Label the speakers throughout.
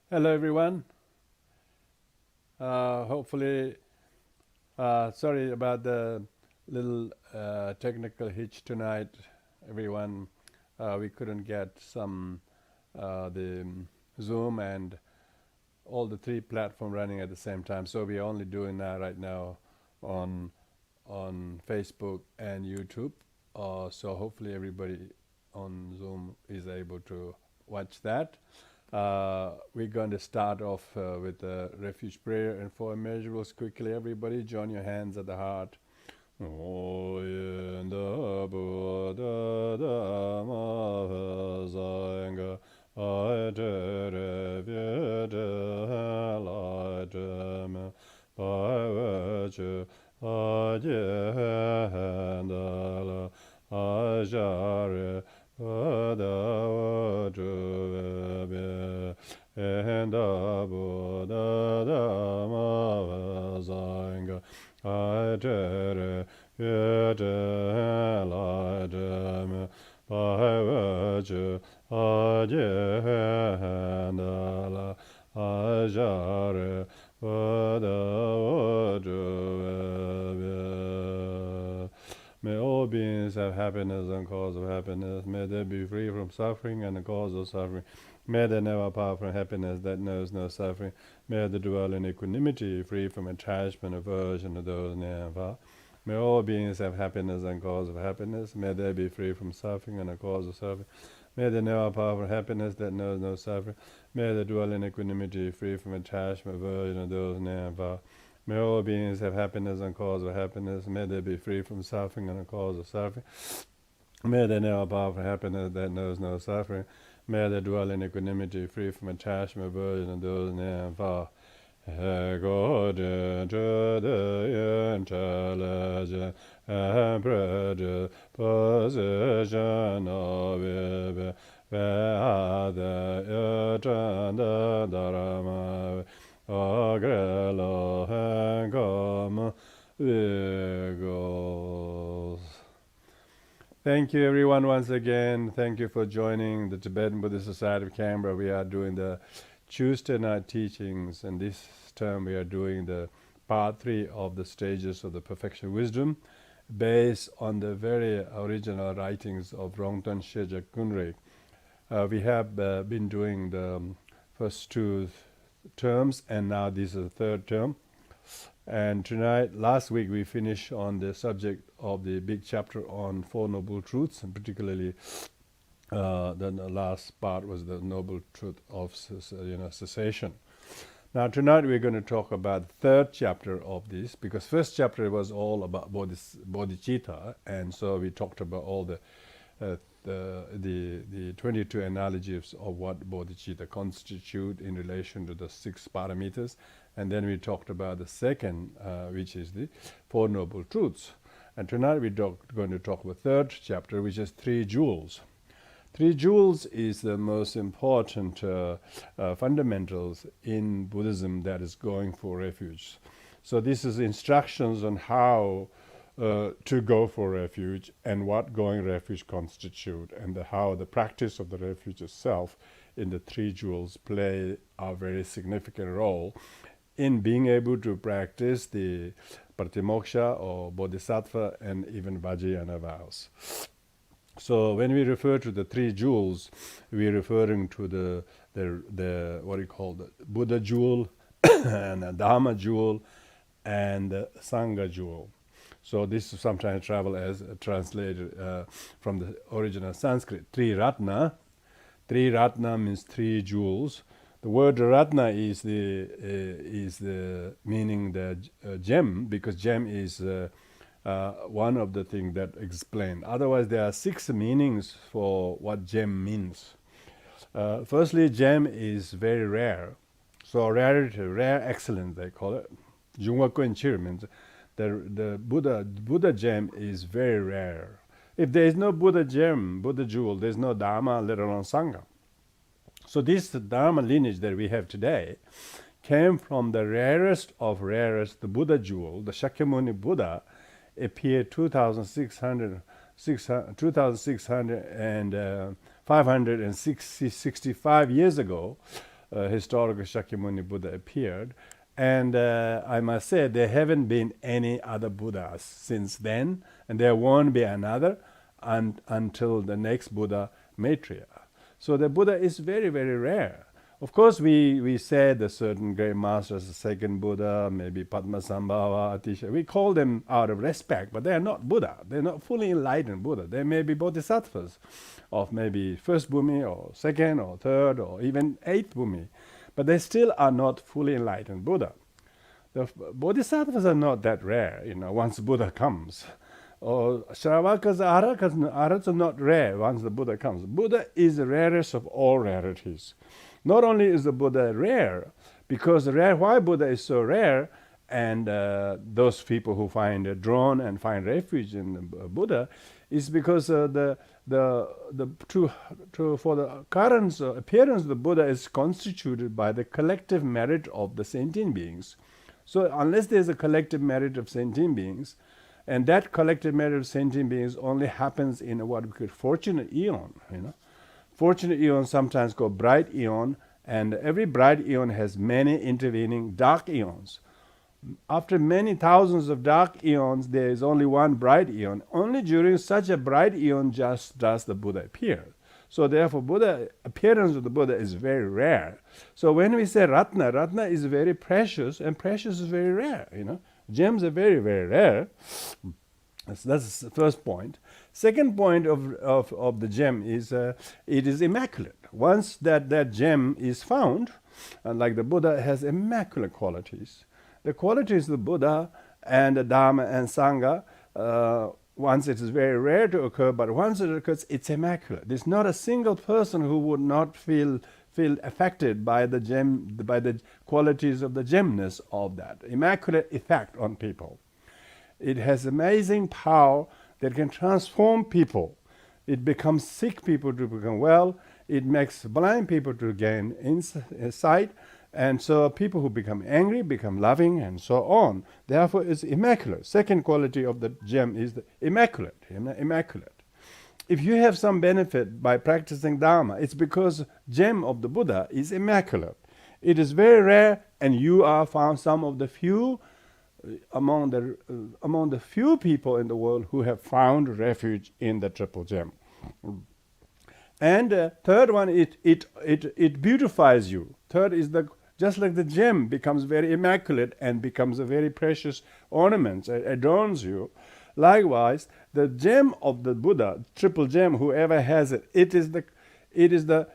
Speaker 1: Hello, everyone. Hopefully, sorry about the little technical hitch tonight, everyone. We couldn't get the Zoom and all the three platforms running at the same time. So we are only doing that right now on Facebook and YouTube. So hopefully everybody on Zoom is able to watch that. We're going to start off with the Refuge prayer and four immeasurables. Quickly, everybody, join your hands at the heart. May all beings have happiness and cause of happiness. May they be free from suffering and the cause of suffering. May they never part from happiness that knows no suffering. May they dwell in equanimity, free from attachment, aversion to those near and far. May all beings have happiness and cause of happiness. May they be free from suffering and the cause of suffering. May they never part from happiness that knows no suffering. May they dwell in equanimity, free from attachment, aversion to those near and far. May all beings have happiness and cause of happiness. May they be free from suffering and the cause of suffering. May they never part from happiness that knows no suffering. May they dwell in equanimity, free from attachment, aversion, and those near and far. Kyabje Chogye Trichen Rinpoche position of Dharma Agrelo Hangam Vigos. Thank you, everyone, once again. Thank you for joining the Tibetan Buddhist Society of Canberra. We are doing the Tuesday night teachings, and this term we are doing the part 3 of the stages of the perfection wisdom based on the very original writings of Rongton Sheja Kunrig. We have been doing the first two terms, and now this is the third term. And tonight, last week, we finished on the subject of the big chapter on Four Noble Truths, and particularly then the last part was the noble truth of cessation. Now tonight we're going to talk about the third chapter of this, because first chapter was all about bodhicitta, and so we talked about all the 22 analogies of what bodhicitta constitute in relation to the 6 parameters, and then we talked about the second, which is the Four Noble Truths. And tonight we're going to talk about the third chapter, which is 3 jewels. 3 jewels is the most important fundamentals in Buddhism that is going for refuge. So this is instructions on how to go for refuge and what going refuge constitute, and how the practice of the refuge itself in the 3 jewels play a very significant role in being able to practice the Pratimoksha or Bodhisattva and even Vajrayana vows. So when we refer to the 3 jewels, we're referring to the what you call the Buddha jewel and the Dharma jewel and the Sangha jewel. So this is sometimes travel as translated from the original Sanskrit. Triratna. Triratna means 3 jewels. The word ratna is the meaning the gem, because gem is one of the things that explain. Otherwise, there are 6 meanings for what gem means. Firstly, gem is very rare. So rarity, rare excellence, they call it. Jungwa Kwenchir means the Buddha gem is very rare. If there is no Buddha gem, Buddha jewel, there is no Dharma, let alone Sangha. So this Dharma lineage that we have today came from the rarest of rarest, the Buddha jewel. The Shakyamuni Buddha appeared 2,600 and 565 years ago historical Shakyamuni Buddha appeared. And I must say, there haven't been any other Buddhas since then, and there won't be another until the next Buddha, Maitreya. So the Buddha is very, very rare. Of course, we said the certain great masters, the second Buddha, maybe Padmasambhava, Atisha, we call them out of respect, but they are not Buddha. They're not fully enlightened Buddha. They may be bodhisattvas of maybe first Bhumi or second or third or even eighth Bhumi, but they still are not fully enlightened Buddha. The bodhisattvas are not that rare, once Buddha comes. Or Shravakas, Arhats are not rare once the Buddha comes. Buddha is the rarest of all rarities. Not only is the Buddha rare, because why Buddha is so rare, and those people who find drawn and find refuge in the Buddha, is because for the current appearance of the Buddha is constituted by the collective merit of the sentient beings. So unless there's a collective merit of sentient beings, and that collective merit of sentient beings only happens in what we call fortunate eon, Fortunate eons sometimes called bright eon, and every bright eon has many intervening dark eons. After many thousands of dark eons, there is only one bright eon. Only during such a bright eon just does the Buddha appear. So therefore, appearance of the Buddha is very rare. So when we say Ratna is very precious, and precious is very rare. Gems are very, very rare. That's the first point. Second point of the gem is it is immaculate. Once that gem is found, and like the Buddha has immaculate qualities. The qualities of the Buddha and the Dharma and Sangha, once it is very rare to occur, but once it occurs, it's immaculate. There's not a single person who would not feel affected by the gem, by the qualities of the gemness of that immaculate effect on people. It has amazing power that can transform people. It becomes sick people to become well. It makes blind people to gain insight. And so people who become angry become loving and so on. Therefore, it's immaculate. Second quality of the gem is the immaculate. Immaculate. If you have some benefit by practicing Dharma, it's because gem of the Buddha is immaculate. It is very rare, and you are found some of the few among the few people in the world who have found refuge in the triple gem. And third one, it beautifies you. Third is just like the gem becomes very immaculate and becomes a very precious ornament, adorns you. Likewise, the gem of the Buddha, triple gem, whoever has it, it is the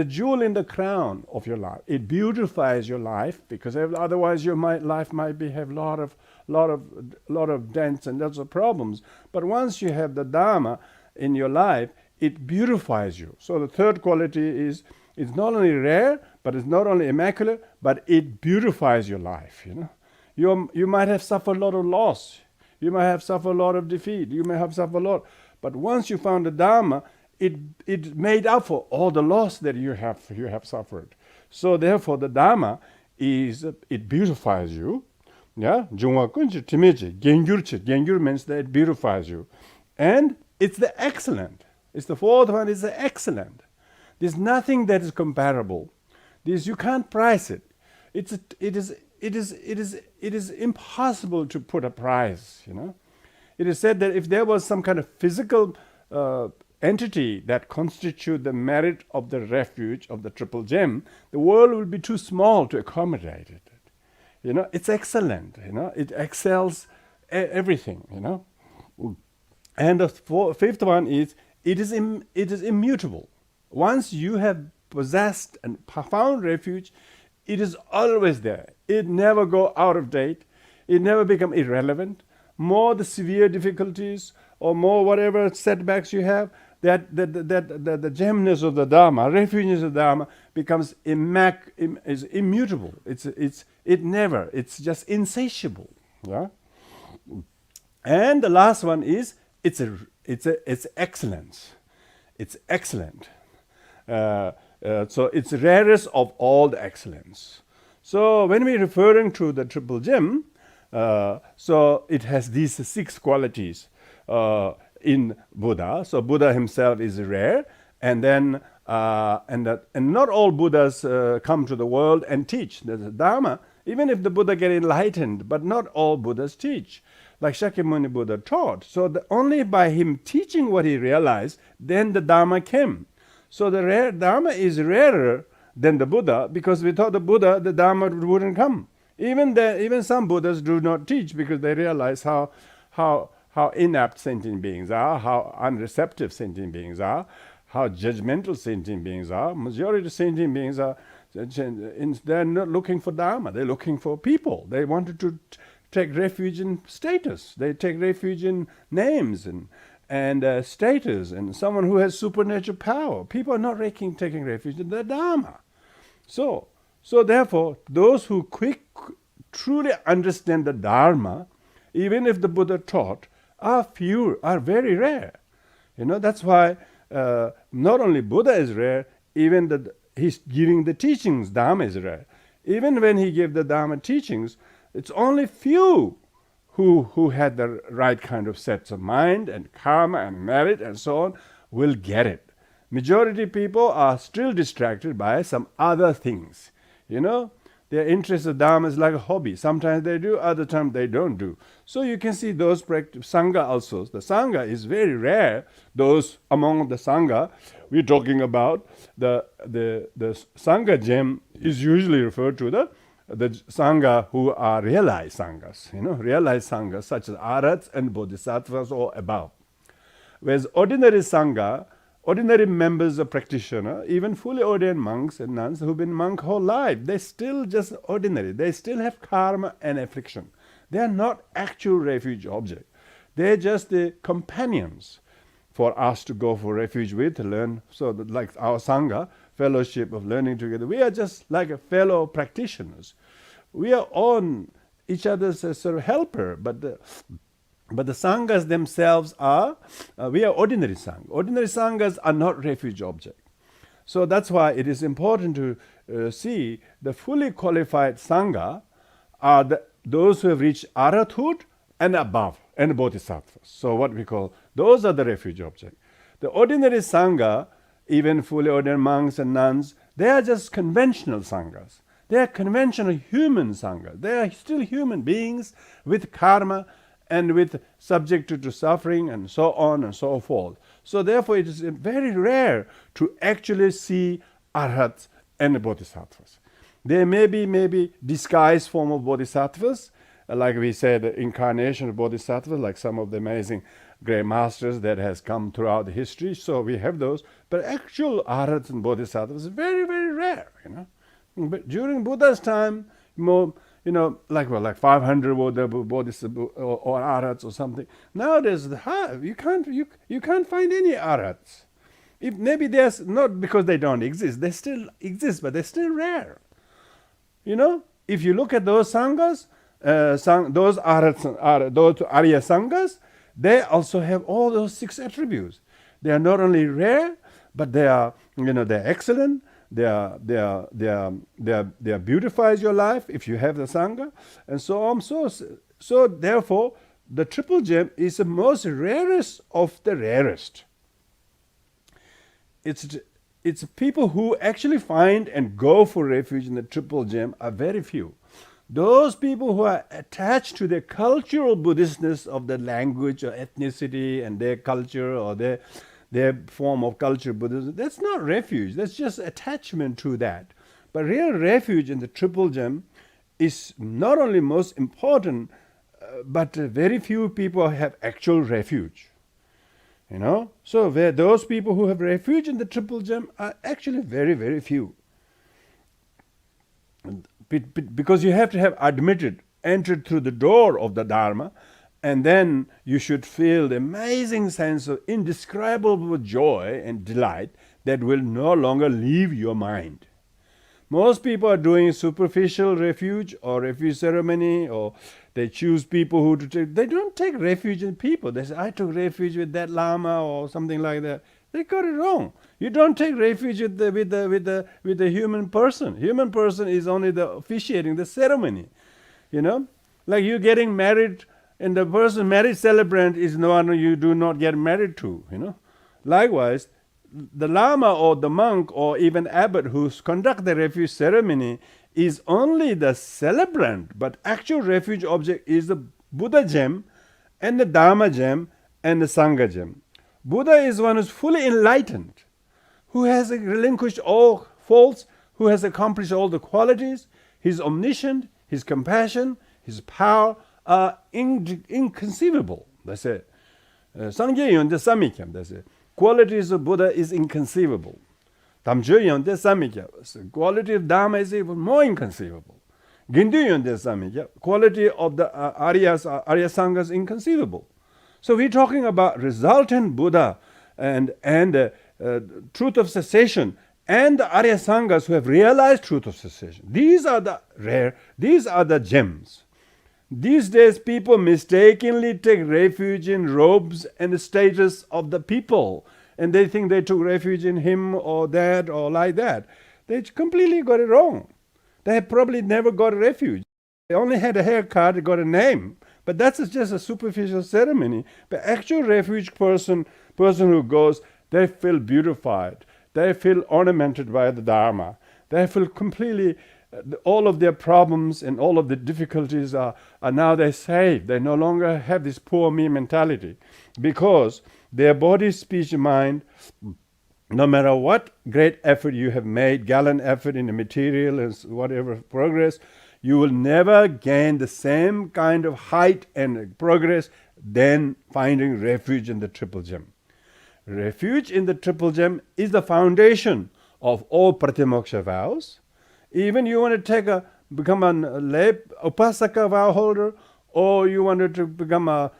Speaker 1: jewel in the crown of your life. It beautifies your life, because otherwise your life might have lot of dents and lots of problems. But once you have the Dharma in your life, it beautifies you. So the third quality is it's not only rare, but it's not only immaculate, but it beautifies your life. You might have suffered a lot of loss. You might have suffered a lot of defeat. You may have suffered a lot. But once you found the Dharma, it made up for all the loss that you have suffered. So therefore, the Dharma it beautifies you. Yeah, Jungwa kunchi timechi gengyurchi. Gengyur means that it beautifies you, and it's the excellent. It's the fourth one. Is the excellent. There's nothing that is comparable. You can't price it. It is impossible to put a price. It is said that if there was some kind of physical entity that constitute the merit of the refuge of the triple gem, the world will be too small to accommodate it. It's excellent. It excels everything. And the fifth one is it is immutable. Once you have possessed and found refuge, it is always there. It never go out of date. It never become irrelevant. More the severe difficulties or more whatever setbacks you have, that the gemness of the Dharma, refuge of the Dharma, becomes is immutable. It's just insatiable. Yeah. And the last one is it's excellence. It's excellent. So it's rarest of all the excellence. So when we're referring to the triple gem, so it has these 6 qualities in Buddha. So Buddha himself is rare, and then And not all Buddhas come to the world and teach. There's a Dharma, even if the Buddha get enlightened, but not all Buddhas teach. Like Shakyamuni Buddha taught. So only by him teaching what he realized, then the Dharma came. So the Dharma is rarer than the Buddha, because without the Buddha, the Dharma wouldn't come. Even some Buddhas do not teach, because they realize how inept sentient beings are, how unreceptive sentient beings are, how judgmental sentient beings are. Majority of sentient beings are, they're not looking for Dharma, they're looking for people. They wanted to take refuge in status. They take refuge in names and status and someone who has supernatural power. People are not taking refuge in the Dharma. So therefore, those who truly understand the Dharma, even if the Buddha taught, are very rare. That's why not only Buddha is rare, even he's giving the teachings, Dharma is rare. Even when he gave the Dharma teachings, it's only few who had the right kind of sets of mind and karma and merit and so on will get it. Majority people are still distracted by some other things. Their interest in Dharma is like a hobby. Sometimes they do, other times they don't do. So you can see those Sangha also. The Sangha is very rare. Those among the Sangha, we're talking about the Sangha gem is usually referred to the Sangha who are realized Sanghas. Realized Sanghas such as Arhats and Bodhisattvas or above. Whereas ordinary Sangha, ordinary members of practitioner, even fully ordained monks and nuns who've been monk whole life, they still just ordinary. They still have karma and affliction. They are not actual refuge object. They're just the companions for us to go for refuge with, to learn. So that like our Sangha, fellowship of learning together, we are just like a fellow practitioners. We are on each other's sort of helper, but the Sanghas themselves are, we are ordinary Sangha. Ordinary Sanghas are not refuge object. So that's why it is important to see the fully qualified Sangha are those who have reached Arhathood and above, and Bodhisattvas. So what we call, those are the refuge object. The ordinary Sangha, even fully ordained monks and nuns, they are just conventional Sanghas. They are conventional human Sanghas. They are still human beings with karma and with subject to suffering and so on and so forth. So therefore it is very rare to actually see Arhats and Bodhisattvas. There may be disguised form of Bodhisattvas, like we said, the incarnation of Bodhisattvas, like some of the amazing great masters that has come throughout the history. So we have those, but actual Arhats and Bodhisattvas is very, very rare, But during Buddha's time, more, like 500 Bodhisattvas or Arhats or something. Nowadays, you can't find any Arhats. Maybe there's not because they don't exist. They still exist, but they're still rare. If you look at those Sanghas, those Arhats, those Arya Sanghas, they also have all those 6 attributes. They are not only rare, but they are, they're excellent. They beautifies your life if you have the Sangha, and so on. So therefore, the triple gem is the most rarest of the rarest. It's people who actually find and go for refuge in the triple gem are very few. Those people who are attached to the cultural Buddhistness of the language or ethnicity and their culture or their form of culture Buddhism, that's not refuge. That's just attachment to that. But real refuge in the triple gem is not only most important, but very few people have actual refuge. So those people who have refuge in the triple gem are actually very, very few. Because you have to have entered through the door of the Dharma, and then you should feel the amazing sense of indescribable joy and delight that will no longer leave your mind. Most people are doing superficial refuge or refuge ceremony, or they choose people who to take. They don't take refuge in people. They say, I took refuge with that Lama or something like that. They got it wrong. You don't take refuge with the human person. Human person is only the officiating the ceremony. Like you getting married, and the person marriage celebrant is no one you do not get married to. Likewise, the Lama or the monk or even abbot who conduct the refuge ceremony is only the celebrant, but actual refuge object is the Buddha gem and the Dharma gem and the Sangha gem. Buddha is one who is fully enlightened, who has relinquished all faults, who has accomplished all the qualities. His omniscient, his compassion, his power are inconceivable. That's it. Sangye yonde samikyam. That's it. Qualities of Buddha is inconceivable. Tamcho yonde samikya. Quality of Dharma is even more inconceivable. Gindu yonde samikya. Quality of the Arya Sangha is inconceivable. So we're talking about resultant Buddha and truth of cessation, and the Arya Sanghas who have realized truth of cessation. These are the gems. These days people mistakenly take refuge in robes and the status of the people, and they think they took refuge in him or that or like that. They completely got it wrong. They have probably never got a refuge. They only had a haircut, got a name, but that's just a superficial ceremony. But actual refuge person who goes, they feel beautified. They feel ornamented by the Dharma. They feel completely, all of their problems and all of the difficulties are now they're saved. They no longer have this poor me mentality, because their body, speech, mind, no matter what great effort you have made, gallant effort in the material and whatever progress, you will never gain the same kind of height and progress than finding refuge in the Triple Gem. Refuge in the Triple Gem is the foundation of all Pratimoksha vows. Even you want to become a lay upasaka vow holder, or you wanted to become a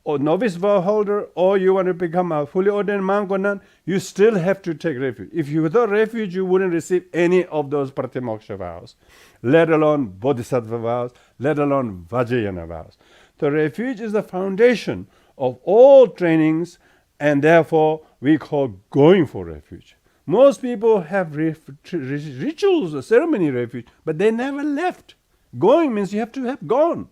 Speaker 1: novice vow holder, or you want to become a fully ordained monk or nun, you still have to take refuge. If you without refuge, you wouldn't receive any of those Pratimoksha vows, let alone Bodhisattva vows, let alone Vajrayana vows. So refuge is the foundation of all trainings, and therefore we call going for refuge. Most people have rituals, ceremony refuge, but they never left. Going means you have to have gone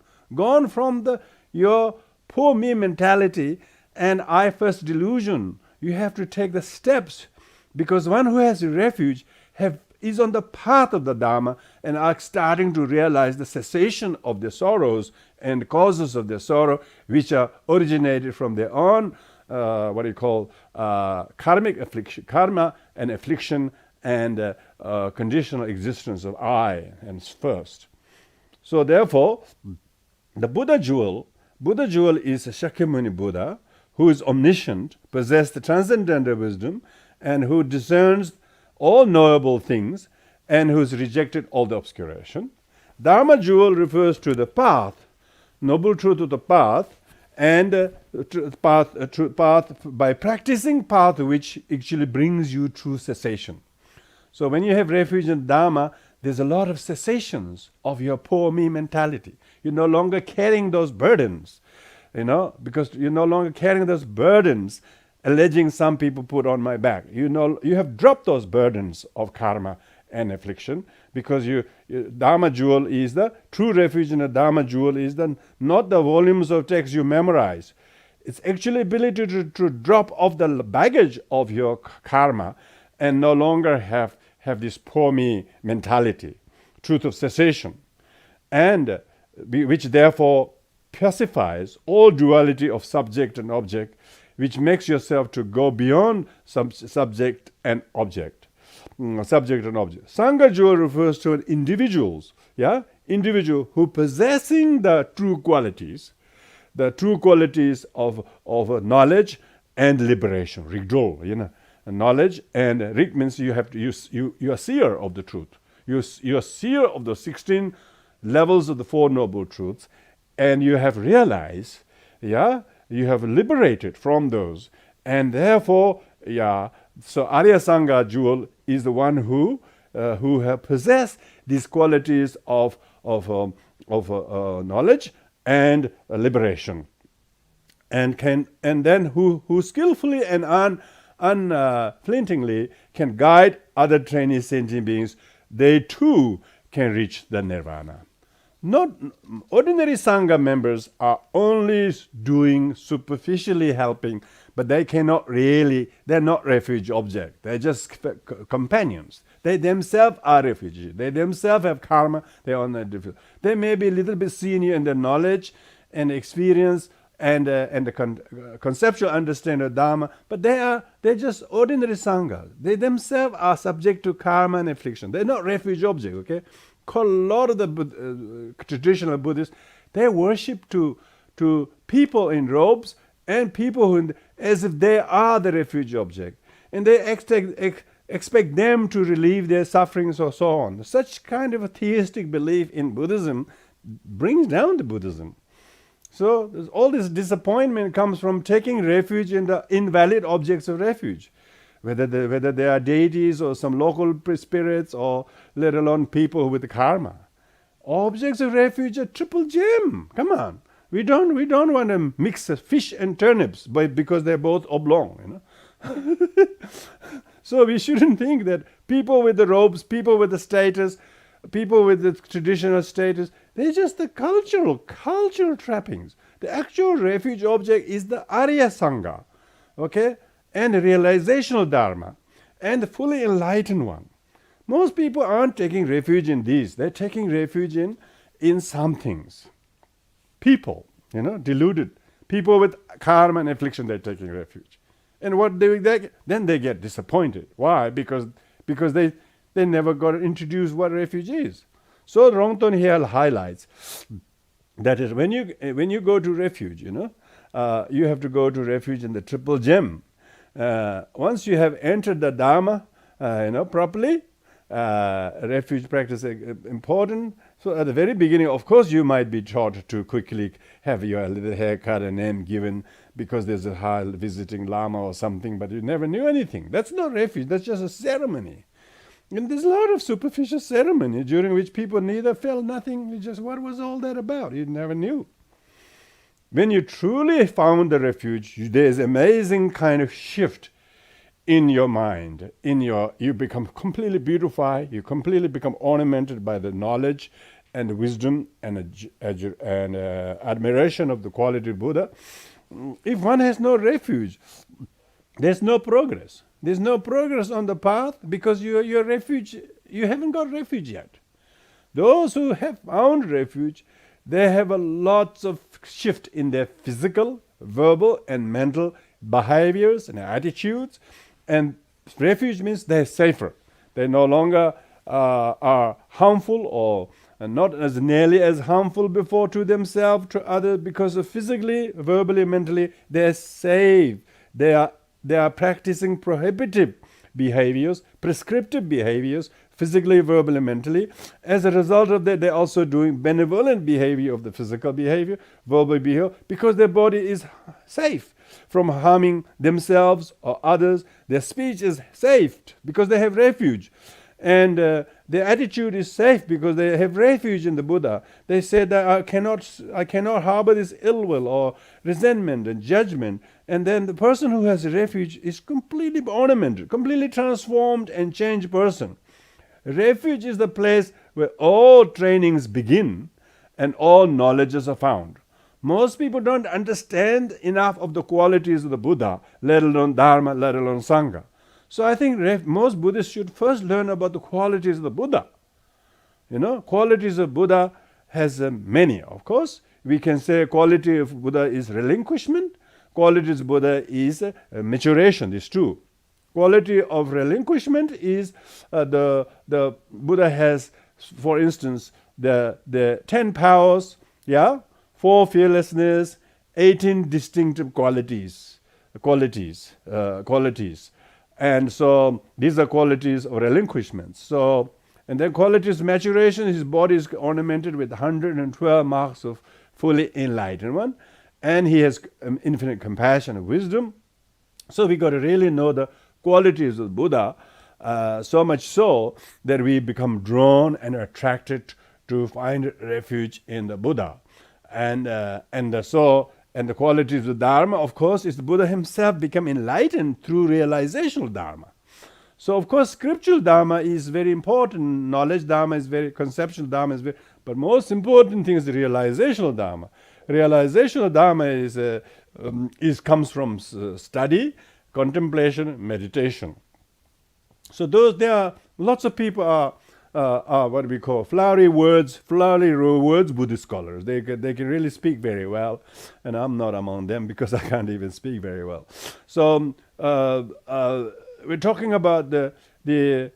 Speaker 1: from your poor me mentality and I first delusion. You have to take the steps, because one who has a refuge is on the path of the Dharma and are starting to realize the cessation of their sorrows and causes of their sorrow, which are originated from their own karmic affliction, karma and affliction and conditional existence of I and first. So therefore, the Buddha jewel is a Shakyamuni Buddha who is omniscient, possesses the transcendental wisdom, and who discerns all knowable things, and who has rejected all the obscuration. Dharma jewel refers to the path, noble truth of the path, and path by practicing path which actually brings you true cessation. So when you have refuge in Dharma, there's a lot of cessations of your poor me mentality. You're no longer carrying those burdens, because you're no longer carrying those burdens, alleging some people put on my back. You have dropped those burdens of karma and affliction, because Dharma jewel is the true refuge, and the Dharma jewel is not the volumes of text you memorize. It's actually ability to drop off the baggage of your karma and no longer have this poor me mentality, truth of cessation, and which therefore pacifies all duality of subject and object, which makes yourself to go beyond subject and object. Sangha jewel refers to individuals, individual who possessing the true qualities of knowledge and liberation. Rigdo, knowledge, and rig means you are seer of the truth. You are seer of the 16 levels of the Four Noble Truths, and you have realized, you have liberated from those, and therefore, so Arya Sangha jewel is the one who have possessed these qualities of knowledge and liberation, and then who skillfully and unflintingly can guide other trainee sentient beings. They too can reach the nirvana. Not ordinary Sangha members are only doing superficially helping, but they cannot really, they're not refuge object. They're just companions. They themselves are refugees. They themselves have karma. They're on a different. They may be a little bit senior in their knowledge and experience and the conceptual understanding of Dharma, but they're just ordinary Sangha. They themselves are subject to karma and affliction. They're not refuge object, okay? A lot of the traditional Buddhists, they worship to people in robes and people who, as if they are the refuge object. And they expect them to relieve their sufferings or so on. Such kind of a theistic belief in Buddhism brings down the Buddhism. So all this disappointment comes from taking refuge in the invalid objects of refuge, whether they are deities or some local spirits, or let alone people with karma. Objects of refuge are triple gem. Come on, we don't want to mix fish and turnips, because they're both oblong, So we shouldn't think that people with the robes, people with the status, people with the traditional status, they're just the cultural trappings. The actual refuge object is the Arya Sangha, okay, and the realizational Dharma, and the fully enlightened one. Most people aren't taking refuge in these. They're taking refuge in some things. People, deluded. People with karma and affliction, they're taking refuge. And what then they get disappointed. Why? Because they never got introduced what refuge is. So Rongton here highlights that is when you go to refuge, you have to go to refuge in the triple gem. Once you have entered the Dharma, properly, refuge practice is important. So at the very beginning, of course, you might be taught to quickly have your little haircut and name given because there's a high visiting Lama or something, but you never knew anything. That's not refuge. That's just a ceremony. And there's a lot of superficial ceremony during which people neither felt nothing, just what was all that about? You never knew. When you truly found the refuge, there's amazing kind of shift in your mind. You become completely beautified, you completely become ornamented by the knowledge and the wisdom and admiration of the quality of Buddha. If one has no refuge, there's no progress. There's no progress on the path because your refuge, you haven't got refuge yet. Those who have found refuge, they have a lots of shift in their physical, verbal, and mental behaviors and attitudes. And refuge means they're safer. They no longer are harmful or not as nearly as harmful before to themselves, to others, because of physically, verbally, mentally, they're safe. They are practicing prohibitive behaviors, prescriptive behaviors, physically, verbally, mentally. As a result of that, they're also doing benevolent behavior of the physical behavior, verbal behavior, because their body is safe from harming themselves or others. Their speech is safe because they have refuge. And their attitude is safe because they have refuge in the Buddha. They say that I cannot harbor this ill will or resentment and judgment. And then the person who has a refuge is completely ornamented, completely transformed and changed person. Refuge is the place where all trainings begin and all knowledges are found. Most people don't understand enough of the qualities of the Buddha, let alone Dharma, let alone Sangha. So I think most Buddhists should first learn about the qualities of the Buddha. Qualities of Buddha has many, of course. We can say quality of Buddha is relinquishment. Qualities of Buddha is maturation, is true. Quality of relinquishment is the Buddha has, for instance, the 10 powers, 4 fearlessness, 18 distinctive qualities. And so these are qualities of relinquishment. So, and then qualities of maturation, his body is ornamented with 112 marks of fully enlightened one. And he has infinite compassion and wisdom. So we got to really know the qualities of Buddha, so much so that we become drawn and attracted to find refuge in the Buddha. And the qualities of Dharma, of course, is the Buddha himself become enlightened through realizational Dharma. So, of course, scriptural Dharma is very important. Knowledge Dharma is very, conceptual Dharma is very, but most important thing is the realizational Dharma. Realizational Dharma is comes from study, contemplation, meditation. So there are lots of people are what we call flowery words Buddhist scholars. They can really speak very well, and I'm not among them because I can't even speak very well. So we're talking about the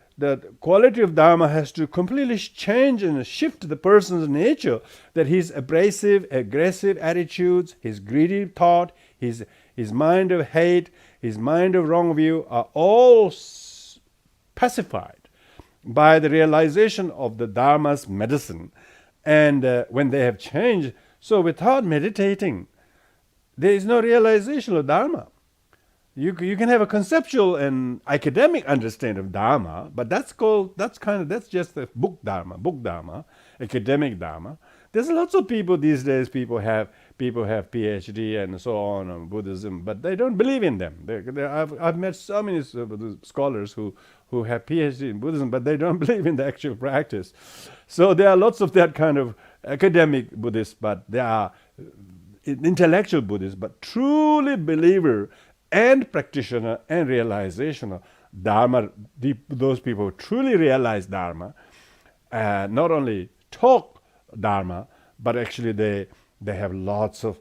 Speaker 1: quality of Dharma has to completely change and shift the person's nature, that his abrasive, aggressive attitudes, his greedy thought, his mind of hate, his mind of wrong view are all pacified by the realization of the Dharma's medicine. And when they have changed, so without meditating, there is no realization of Dharma. You can have a conceptual and academic understanding of Dharma, but that's just the book Dharma, academic Dharma. There's lots of people these days. People have PhD and so on Buddhism, but they don't believe in them. I've met so many scholars who have PhD in Buddhism, but they don't believe in the actual practice. So there are lots of that kind of academic Buddhists, but there are intellectual Buddhists, but truly believer and practitioner and realization of Dharma. Those people who truly realize Dharma, not only talk Dharma, but actually they have lots of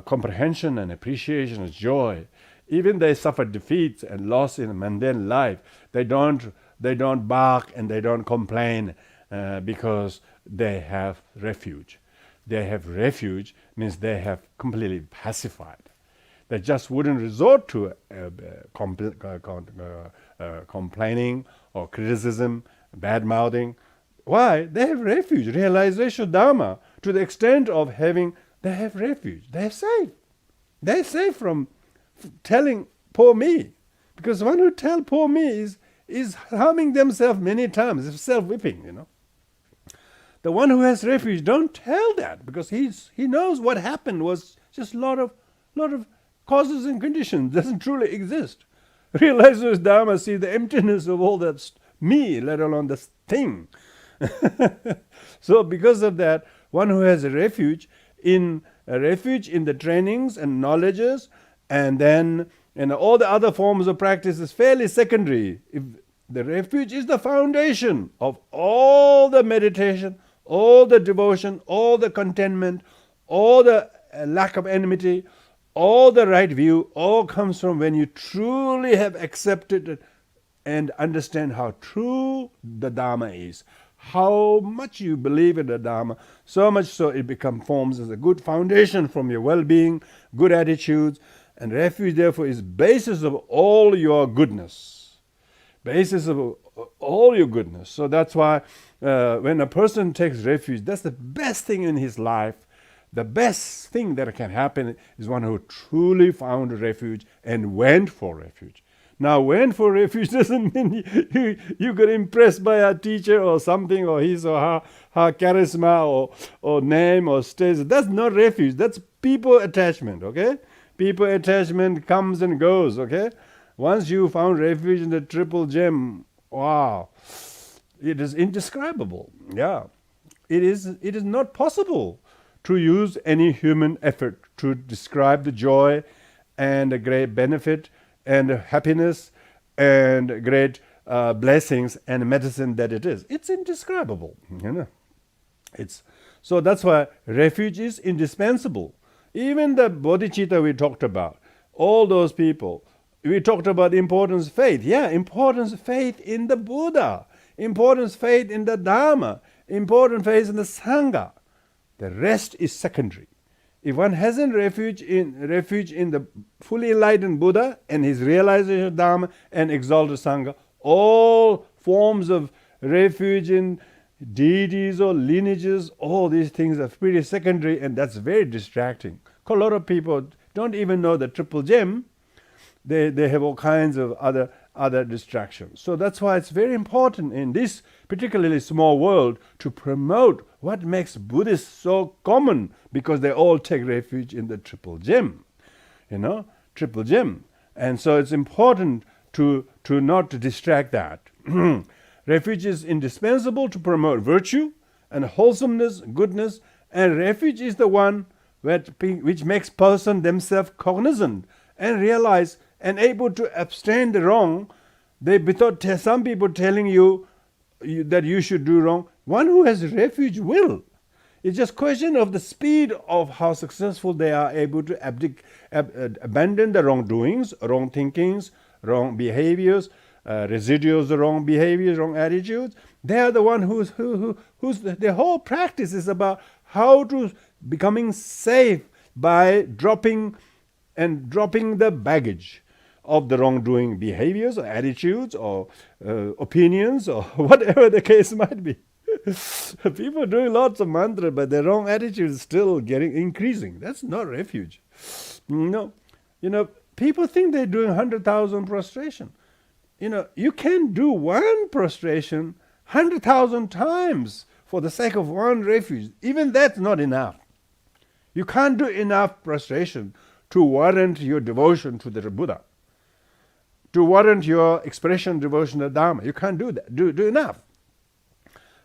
Speaker 1: comprehension and appreciation and joy. Even they suffer defeats and loss in a mundane life, they don't bark and they don't complain because they have refuge. They have refuge means they have completely pacified. They just wouldn't resort to complaining or criticism, bad-mouthing. Why? They have refuge, realization of Dharma, to the extent of they have refuge. They are safe. They're safe from telling poor me. Because the one who tells poor me is harming themselves many times. It's self-whipping, The one who has refuge, don't tell that, because he knows what happened was just a lot of causes and conditions, doesn't truly exist. Realizes Dharma, see the emptiness of all that me, let alone this thing. So because of that, one who has a refuge in the trainings and knowledges, and then all the other forms of practice is fairly secondary. If the refuge is the foundation of all the meditation, all the devotion, all the contentment, all the lack of enmity, all the right view, all comes from when you truly have accepted and understand how true the Dharma is, how much you believe in the Dharma, so much so it forms as a good foundation from your well-being, good attitudes, and refuge therefore is basis of all your goodness. Basis of all your goodness. So that's why when a person takes refuge, that's the best thing in his life. The best thing that can happen is one who truly found refuge and went for refuge. Now, went for refuge doesn't mean you got impressed by a teacher or something, or his or her charisma or name or status. That's not refuge. That's people attachment, okay? People attachment comes and goes, okay? Once you found refuge in the triple gem, wow, it is indescribable. Yeah, it is not possible to use any human effort to describe the joy and the great benefit and happiness and great blessings and medicine that it is. It's indescribable, So that's why refuge is indispensable. Even the bodhicitta we talked about, all those people, we talked about importance of faith. Yeah, importance of faith in the Buddha, importance of faith in the Dharma, important faith in the Sangha. The rest is secondary. If one hasn't refuge in the fully enlightened Buddha and his realization of Dharma and exalted Sangha, all forms of refuge in deities or lineages, all these things are pretty secondary, and that's very distracting. A lot of people don't even know the triple gem. They have all kinds of other distractions. So that's why it's very important in this particularly small world to promote what makes Buddhists so common, because they all take refuge in the triple gem, triple gem. And so it's important to not to distract that. Refuge is indispensable to promote virtue and wholesomeness, goodness, and refuge is the one which makes person themselves cognizant and realize and able to abstain the wrong. Without some people telling you that you should do wrong, one who has refuge will. It's just question of the speed of how successful they are able to abandon the wrongdoings, wrong thinkings, wrong behaviors, residuals of wrong behaviors, wrong attitudes. They are the one who's the whole practice is about how to becoming safe by dropping the baggage of the wrongdoing behaviors or attitudes or opinions or whatever the case might be. People doing lots of mantra, but their wrong attitude is still increasing. That's not refuge. People think they're doing 100,000 prostration. You can do one prostration 100,000 times for the sake of one refuge. Even that's not enough. You can't do enough prostration to warrant your devotion to the Buddha, to warrant your expression devotion to the Dharma. You can't do that. Do enough.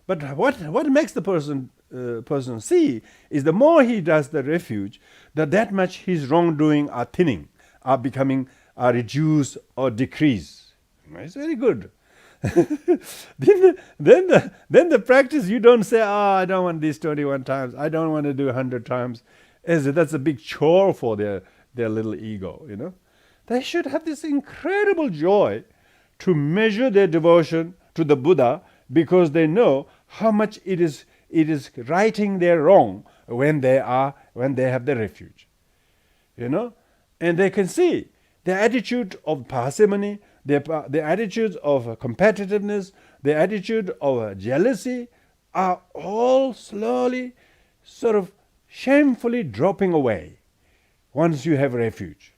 Speaker 1: But what makes the person see is the more he does the refuge, that much his wrongdoing are thinning, are reduced or decreased. It's very good. then the practice, you don't say, I don't want this 21 times, I don't want to do 100 times. That's a big chore for their little ego. They should have this incredible joy to measure their devotion to the Buddha, because they know how much it is righting their wrong when they have the refuge. And they can see the attitude of parsimony, the attitudes of competitiveness, the attitude of jealousy are all slowly sort of shamefully dropping away once you have refuge.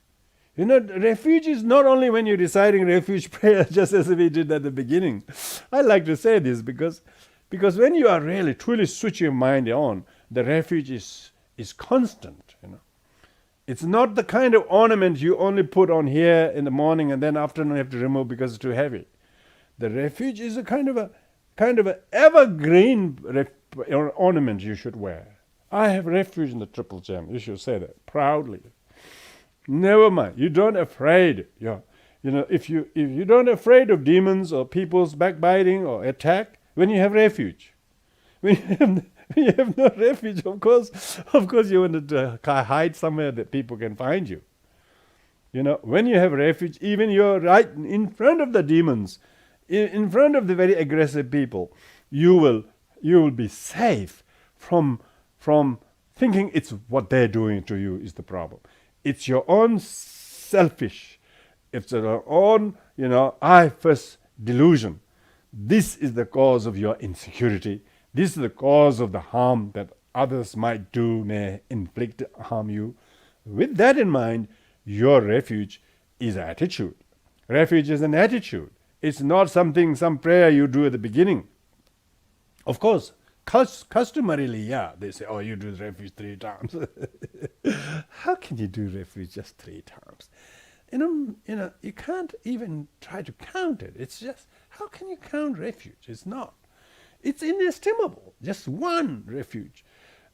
Speaker 1: Refuge is not only when you're reciting refuge prayer, just as we did at the beginning. I like to say this because when you are really truly switching your mind on, the refuge is constant. It's not the kind of ornament you only put on here in the morning and then afternoon you have to remove because it's too heavy. The refuge is a kind of a evergreen ornament you should wear. I have refuge in the Triple Gem. You should say that proudly. Never mind. You don't afraid. If you don't afraid of demons or people's backbiting or attack, when you have refuge. When you have no refuge, of course you want to hide somewhere that people can find you. When you have refuge, even you're right in front of the demons, in front of the very aggressive people, you will be safe from thinking it's what they're doing to you is the problem. It's your own selfish, it's your own, I first delusion. This is the cause of your insecurity. This is the cause of the harm that others might do, may inflict harm you. With that in mind, your refuge is attitude. Refuge is an attitude. It's not some prayer you do at the beginning. Of course, customarily, they say, you do refuge 3 times. How can you do refuge just 3 times? You can't even try to count it. It's just, how can you count refuge? It's not. It's inestimable. Just one refuge.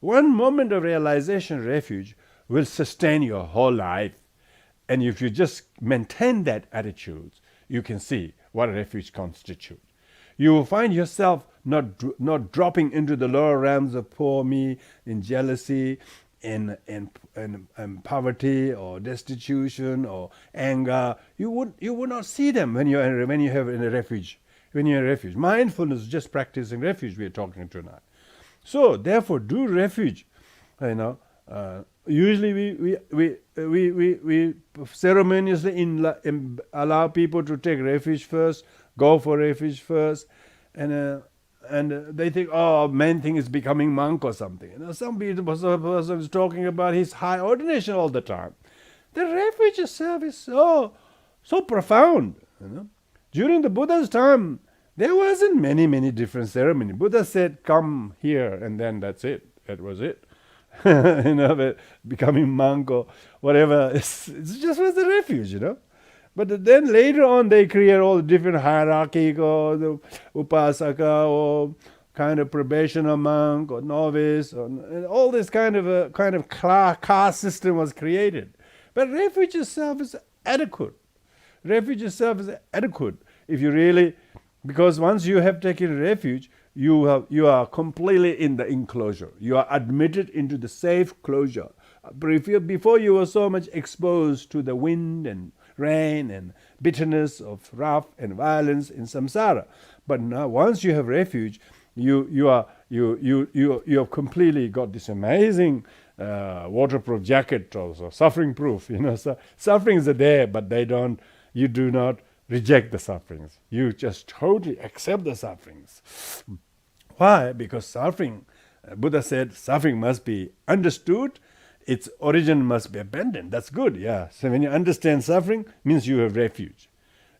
Speaker 1: One moment of realization refuge will sustain your whole life. And if you just maintain that attitude, you can see what refuge constitutes. You will find yourself not dropping into the lower realms of poor me, in jealousy, in poverty or destitution or anger. You would not see them when you have in a refuge. When you're in refuge, mindfulness is just practicing refuge. We are talking tonight. So therefore, do refuge. Usually we ceremoniously allow people to take refuge first, go for refuge first, and they think, main thing is becoming monk or something. Some person is talking about his high ordination all the time. The refuge itself is so profound. During the Buddha's time, there wasn't many different ceremonies. Buddha said, "Come here," and then that's it. That was it. Becoming monk or whatever. It just was the refuge, But then later on, they create all the different hierarchy, or the upasaka, or kind of probationer monk or novice, and all this kind of caste system was created. But refuge itself is adequate. Refuge itself is adequate if you really, because once you have taken refuge, you are completely in the enclosure. You are admitted into the safe closure. Before you were so much exposed to the wind and rain and bitterness of wrath and violence in samsara. But now, once you have refuge, you have completely got this amazing waterproof jacket, also suffering proof. So sufferings are there, but you do not reject the sufferings. You just totally accept the sufferings. Why? Because suffering, Buddha said, suffering must be understood. Its origin must be abandoned. That's good, yeah. So when you understand suffering, means you have refuge.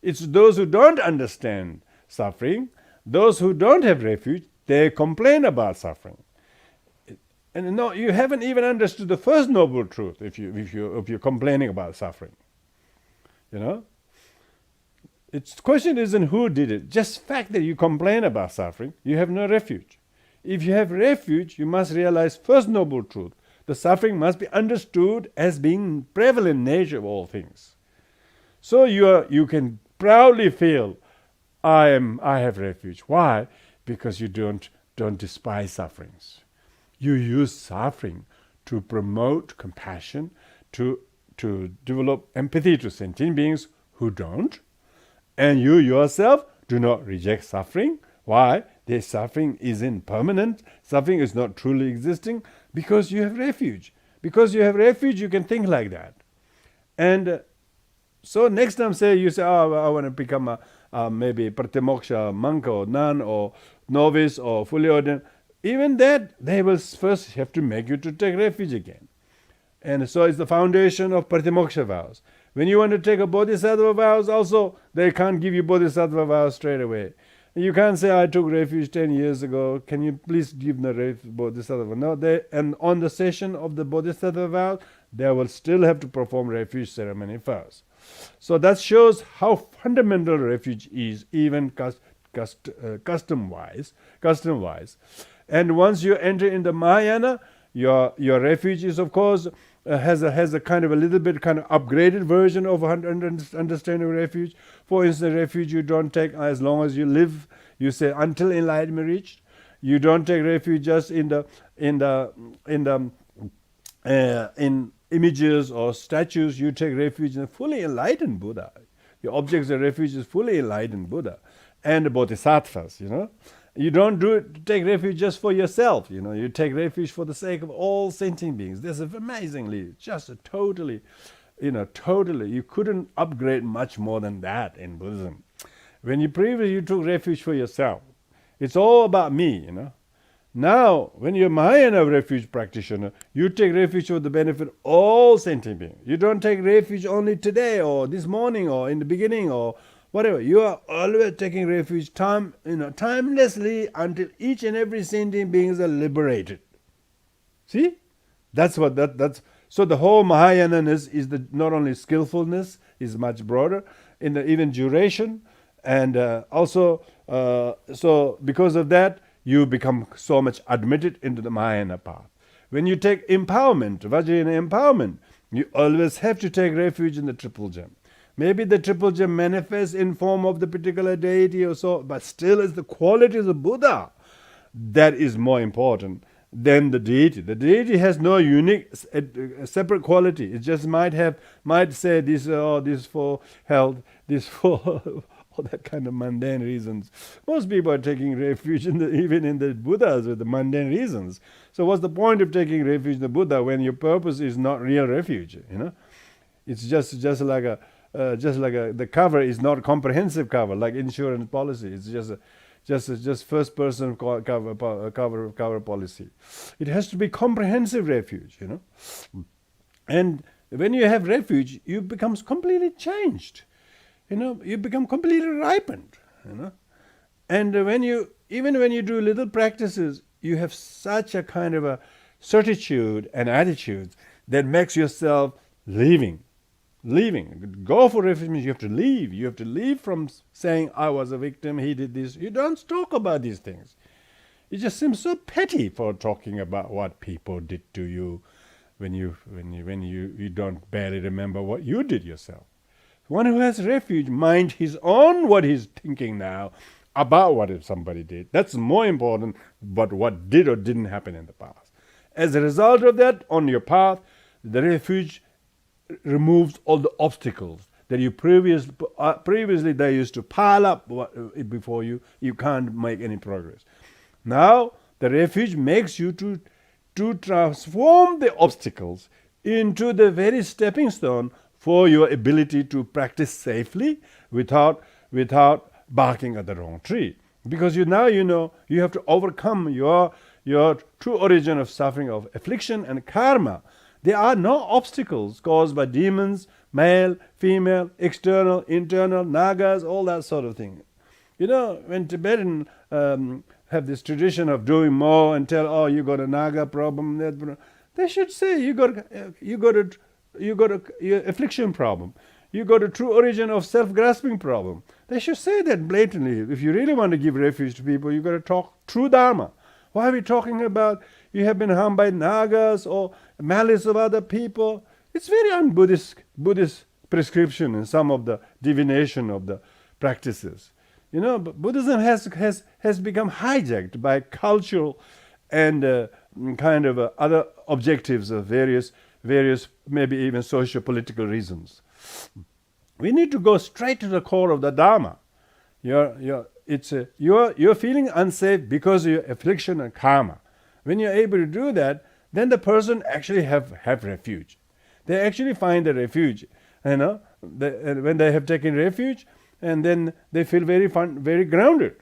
Speaker 1: It's those who don't understand suffering, those who don't have refuge, they complain about suffering. And no, you haven't even understood the first noble truth if you're complaining about suffering. Its question isn't who did it. Just fact that you complain about suffering, you have no refuge. If you have refuge, you must realize first noble truth. The suffering must be understood as being prevalent nature of all things. So you can proudly feel, I have refuge. Why? Because you don't despise sufferings. You use suffering to promote compassion, to develop empathy to sentient beings who don't. And you yourself do not reject suffering. Why? The suffering isn't permanent. Suffering is not truly existing because you have refuge. Because you have refuge, you can think like that. And so next time you say, I want to become maybe Pratimoksha monk or nun or novice or fully ordained. Even that, they will first have to make you to take refuge again. And so it's the foundation of Pratimoksha vows. When you want to take a Bodhisattva vows also, they can't give you Bodhisattva vows straight away. You can't say, I took refuge 10 years ago. Can you please give the Bodhisattva? No, and on the session of the Bodhisattva vow, they will still have to perform refuge ceremony first. So that shows how fundamental refuge is, even custom-wise. And once you enter in the Mahayana, your refuge is, of course, has a kind of a little bit kind of upgraded version of understanding refuge. For instance, refuge you don't take as long as you live. You say until enlightenment reached. You don't take refuge just in images or statues. You take refuge in a fully enlightened Buddha. Your objects of refuge is fully enlightened Buddha and the Bodhisattvas. You don't take refuge just for yourself. You take refuge for the sake of all sentient beings. This is amazingly, just totally, you couldn't upgrade much more than that in Buddhism. When you previously took refuge for yourself, it's all about me. Now, when you're Mahayana refuge practitioner, you take refuge for the benefit of all sentient beings. You don't take refuge only today or this morning or in the beginning or whatever. You are always taking refuge timelessly until each and every sentient beings are liberated. See? That's what that's. So the whole Mahayana-ness is not only skillfulness, is much broader in the even duration, and also so because of that you become so much admitted into the Mahayana path. When you take empowerment, Vajrayana empowerment, you always have to take refuge in the triple gem. Maybe the triple gem manifests in form of the particular deity or so, but still is the qualities of Buddha that is more important than the deity. The deity has no unique, separate quality. It just might say this for health, this for all that kind of mundane reasons. Most people are taking refuge even in the Buddhas with the mundane reasons. So what's the point of taking refuge in the Buddha when your purpose is not real refuge? It's just like the cover is not comprehensive cover like insurance policy. It's just first person cover policy. It has to be comprehensive refuge. And when you have refuge, you become completely changed. You become completely ripened. And when you do little practices, you have such a kind of a certitude and attitude that makes yourself living. Go for refuge means you have to leave. You have to leave from saying, I was a victim, he did this. You don't talk about these things. It just seems so petty for talking about what people did to you when you don't barely remember what you did yourself. One who has refuge mind his own what he's thinking now about what if somebody did. That's more important but what did or didn't happen in the past. As a result of that, on your path, the refuge removes all the obstacles that you previously they used to pile up before you. You can't make any progress. Now the refuge makes you to transform the obstacles into the very stepping stone for your ability to practice safely without barking at the wrong tree. Because you know you have to overcome your true origin of suffering, of affliction and karma. There are no obstacles caused by demons, male, female, external, internal, nagas, all that sort of thing. When Tibetan have this tradition of doing more and tell, oh, you got a naga problem, they should say you got your affliction problem. You got a true origin of self-grasping problem. They should say that blatantly. If you really want to give refuge to people, you got to talk true Dharma. Why are we talking about you have been harmed by nagas or malice of other people? It's very un-Buddhist prescription in some of the divination of the practices. But Buddhism has become hijacked by cultural and kind of other objectives of various maybe even socio-political reasons. We need to go straight to the core of the Dharma. You're feeling unsafe because of your affliction and karma. When you're able to do that, then the person actually have refuge. They actually find a refuge. When they have taken refuge, and then they feel very grounded.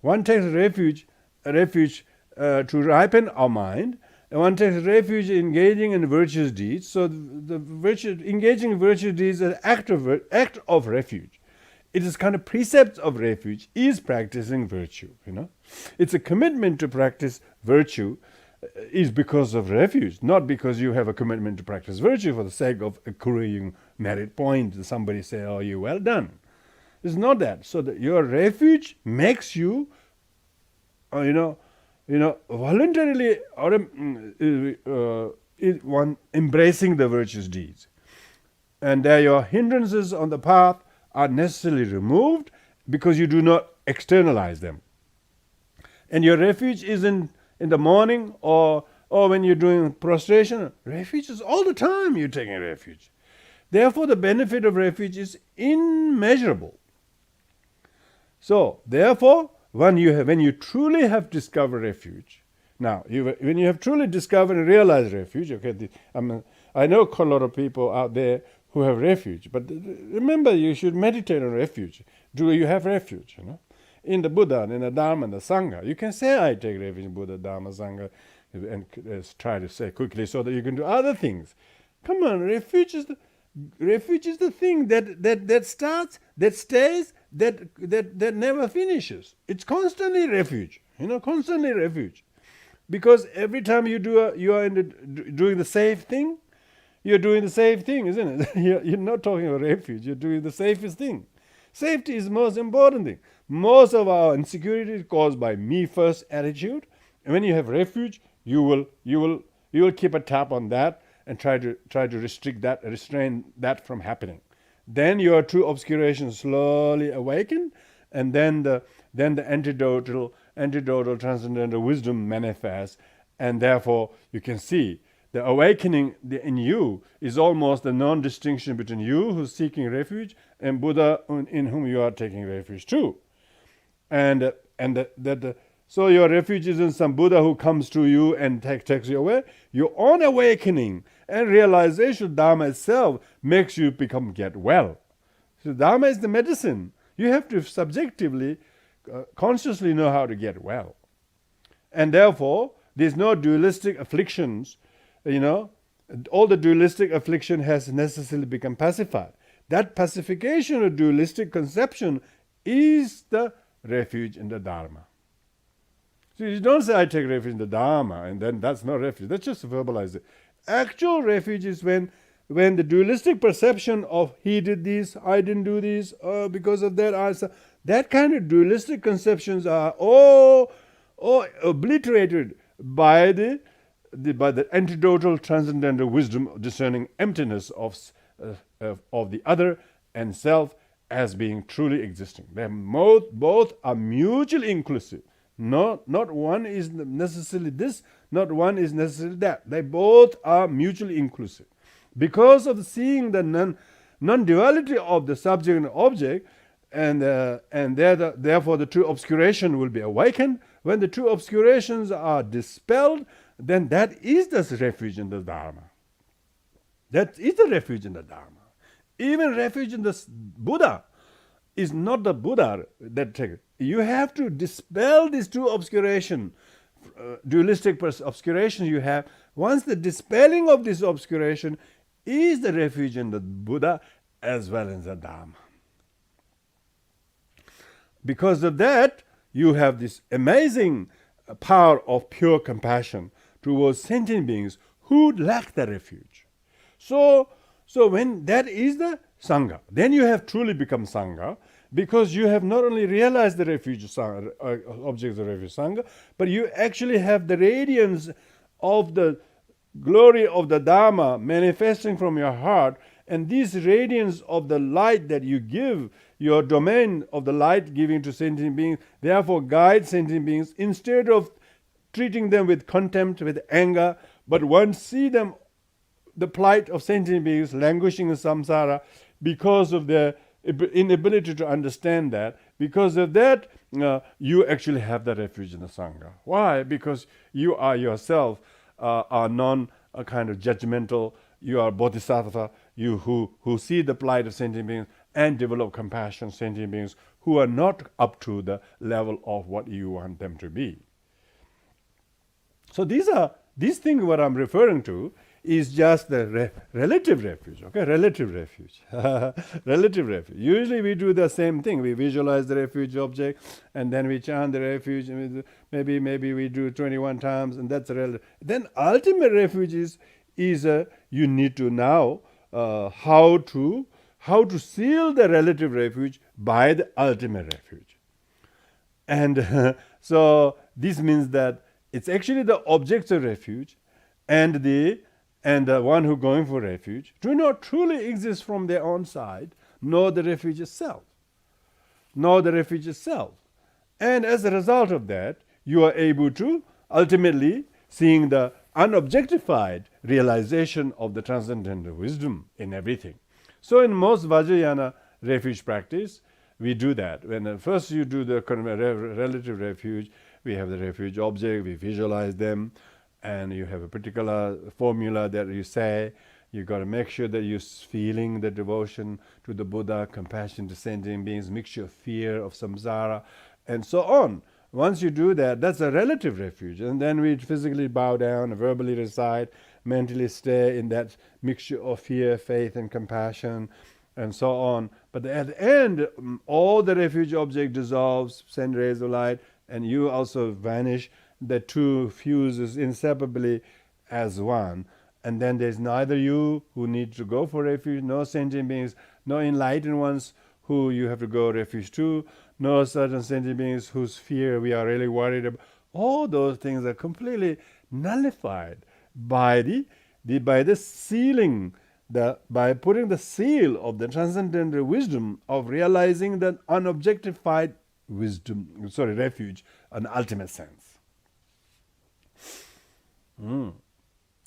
Speaker 1: One takes refuge to ripen our mind. And one takes refuge engaging in virtuous deeds. So engaging in virtuous deeds is an act of refuge. It is kind of precepts of refuge is practicing virtue. It's a commitment to practice virtue is because of refuge, not because you have a commitment to practice virtue for the sake of accruing merit points. Somebody say, "Oh, you well done." It's not that. So your refuge makes you, voluntarily one embracing the virtuous deeds, and there your hindrances on the path are necessarily removed because you do not externalize them. And your refuge isn't in the morning or when you're doing prostration. Refuge is all the time you're taking refuge. Therefore, the benefit of refuge is immeasurable. So, therefore, when you truly have discovered refuge, when you have truly discovered and realized refuge, I know quite a lot of people out there who have refuge, but remember, you should meditate on refuge. Do you have refuge? In the Buddha, in the Dharma, and the Sangha, you can say, "I take refuge in Buddha, Dharma, Sangha," and try to say quickly so that you can do other things. Come on, refuge is the thing that starts, that stays, that never finishes. It's constantly refuge. Constantly refuge. Because every time you are doing the safe thing, you're doing the safe thing, isn't it? You're not talking about refuge. You're doing the safest thing. Safety is the most important thing. Most of our insecurity is caused by me-first attitude. And when you have refuge, you will keep a tap on that and try to restrain that from happening. Then your true obscuration slowly awaken, and then the antidotal transcendental wisdom manifests, and therefore you can see the awakening in you is almost the non-distinction between you who's seeking refuge and Buddha in whom you are taking refuge too. So your refuge isn't some Buddha who comes to you and takes you away. Your own awakening and realization of Dharma itself makes you get well. So Dharma is the medicine. You have to subjectively, consciously know how to get well. And therefore, there's no dualistic afflictions. All the dualistic affliction has necessarily become pacified. That pacification of dualistic conception is the refuge in the Dharma. So you don't say, "I take refuge in the Dharma," and then that's not refuge. That's just verbalize it. Actual refuge is when the dualistic perception of he did this, I didn't do this, because of that, that kind of dualistic conceptions are or obliterated by the antidotal transcendental wisdom discerning emptiness of the other and self as being truly existing. They both are mutually inclusive. Not one is necessarily this, not one is necessarily that. They both are mutually inclusive. Because of seeing the non-duality of the subject and object, and therefore the true obscuration will be awakened. When the true obscurations are dispelled, then that is the refuge in the Dharma. That is the refuge in the Dharma. Even refuge in the Buddha is not the Buddha that takes it. You have to dispel these two obscuration, dualistic obscuration you have. Once the dispelling of this obscuration is the refuge in the Buddha as well as the Dharma. Because of that, you have this amazing power of pure compassion towards sentient beings who lack the refuge. So when that is the Sangha, then you have truly become Sangha, because you have not only realized the refuge Sangha, objects of refuge Sangha, but you actually have the radiance of the glory of the Dharma manifesting from your heart, and this radiance of the light that you give, your domain of the light giving to sentient beings, therefore guide sentient beings instead of treating them with contempt, with anger, but once see them, the plight of sentient beings languishing in samsara because of their inability to understand that. Because of that, you actually have the refuge in the Sangha. Why? Because you are yourself are kind of judgmental. You are bodhisattva, you who see the plight of sentient beings and develop compassion, sentient beings who are not up to the level of what you want them to be. So these things what I'm referring to is just the relative refuge, okay? Relative refuge. Relative refuge. Usually we do the same thing. We visualize the refuge object and then we chant the refuge. Maybe we do 21 times, and that's relative. Then ultimate refuge is you need to now how to seal the relative refuge by the ultimate refuge. And so this means that it's actually the objects of refuge and the one who going for refuge do not truly exist from their own side, nor the refuge itself. And as a result of that, you are able to ultimately seeing the unobjectified realization of the transcendental wisdom in everything. So in most Vajrayana refuge practice, we do that. When first you do the relative refuge, we have the refuge object, we visualize them, and you have a particular formula that you say. You got to make sure that you're feeling the devotion to the Buddha, compassion to sentient beings, mixture of fear of samsara, and so on. Once you do that, that's a relative refuge. And then we physically bow down, verbally recite, mentally stay in that mixture of fear, faith, and compassion, and so on. But at the end, all the refuge object dissolves, send rays of light, and you also vanish. The two fuses inseparably as one. And then there's neither you who need to go for refuge, nor sentient beings, nor enlightened ones who you have to go refuge to, nor certain sentient beings whose fear we are really worried about. All those things are completely nullified by the sealing, by putting the seal of the transcendental wisdom of realizing that unobjectified refuge, an ultimate sense.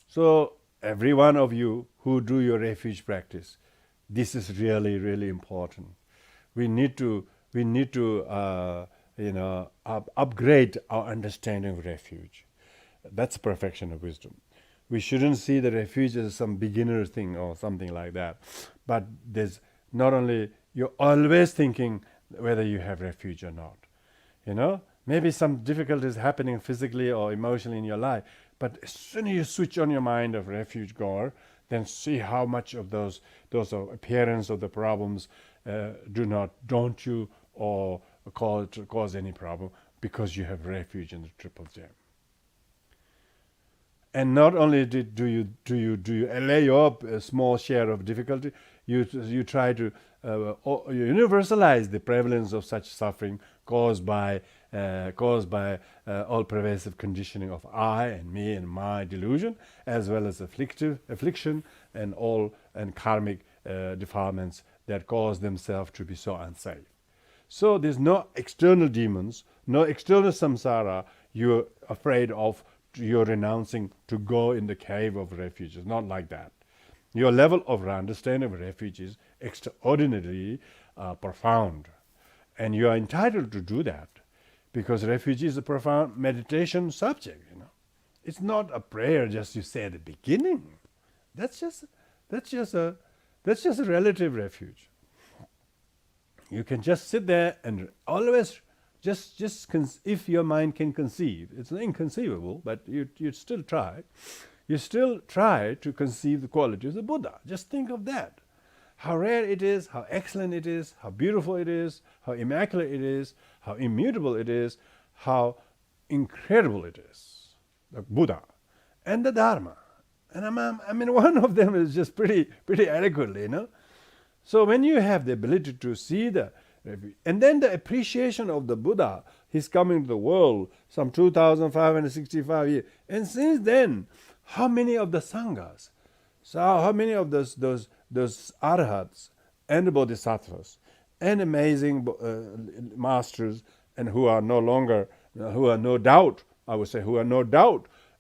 Speaker 1: So every one of you who do your refuge practice, this is really, really important. We need to upgrade our understanding of refuge. That's perfection of wisdom. We shouldn't see the refuge as some beginner thing or something like that. But there's not only, you're always thinking whether you have refuge or not. Maybe some difficulties happening physically or emotionally in your life, but as soon as you switch on your mind of refuge goer, then see how much of those appearance of the problems don't you or cause any problem, because you have refuge in the Triple Gem. And not only do you lay up a small share of difficulty, you try to universalize the prevalence of such suffering caused by all-pervasive conditioning of I and me and my delusion, as well as affliction and karmic defilements that cause themselves to be so unsafe. So there's no external demons, no external samsara you're afraid of, you're renouncing to go in the cave of refuge. It's not like that. Your level of understanding of refuge is extraordinarily profound. And you are entitled to do that, because refuge is a profound meditation subject. It's not a prayer just you say at the beginning. That's just a relative refuge. You can just sit there and always if your mind can conceive. It's inconceivable, but you still try. You still try to conceive the qualities of the Buddha. Just think of that. How rare it is, how excellent it is, how beautiful it is, how immaculate it is, how immutable it is, how incredible it is. The Buddha and the Dharma. And I mean, one of them is just pretty adequately, So when you have the ability to see and then the appreciation of the Buddha, he's coming to the world some 2,565 years. And since then, how many of the Sanghas, so how many of those arhats and bodhisattvas and amazing masters, and who are no doubt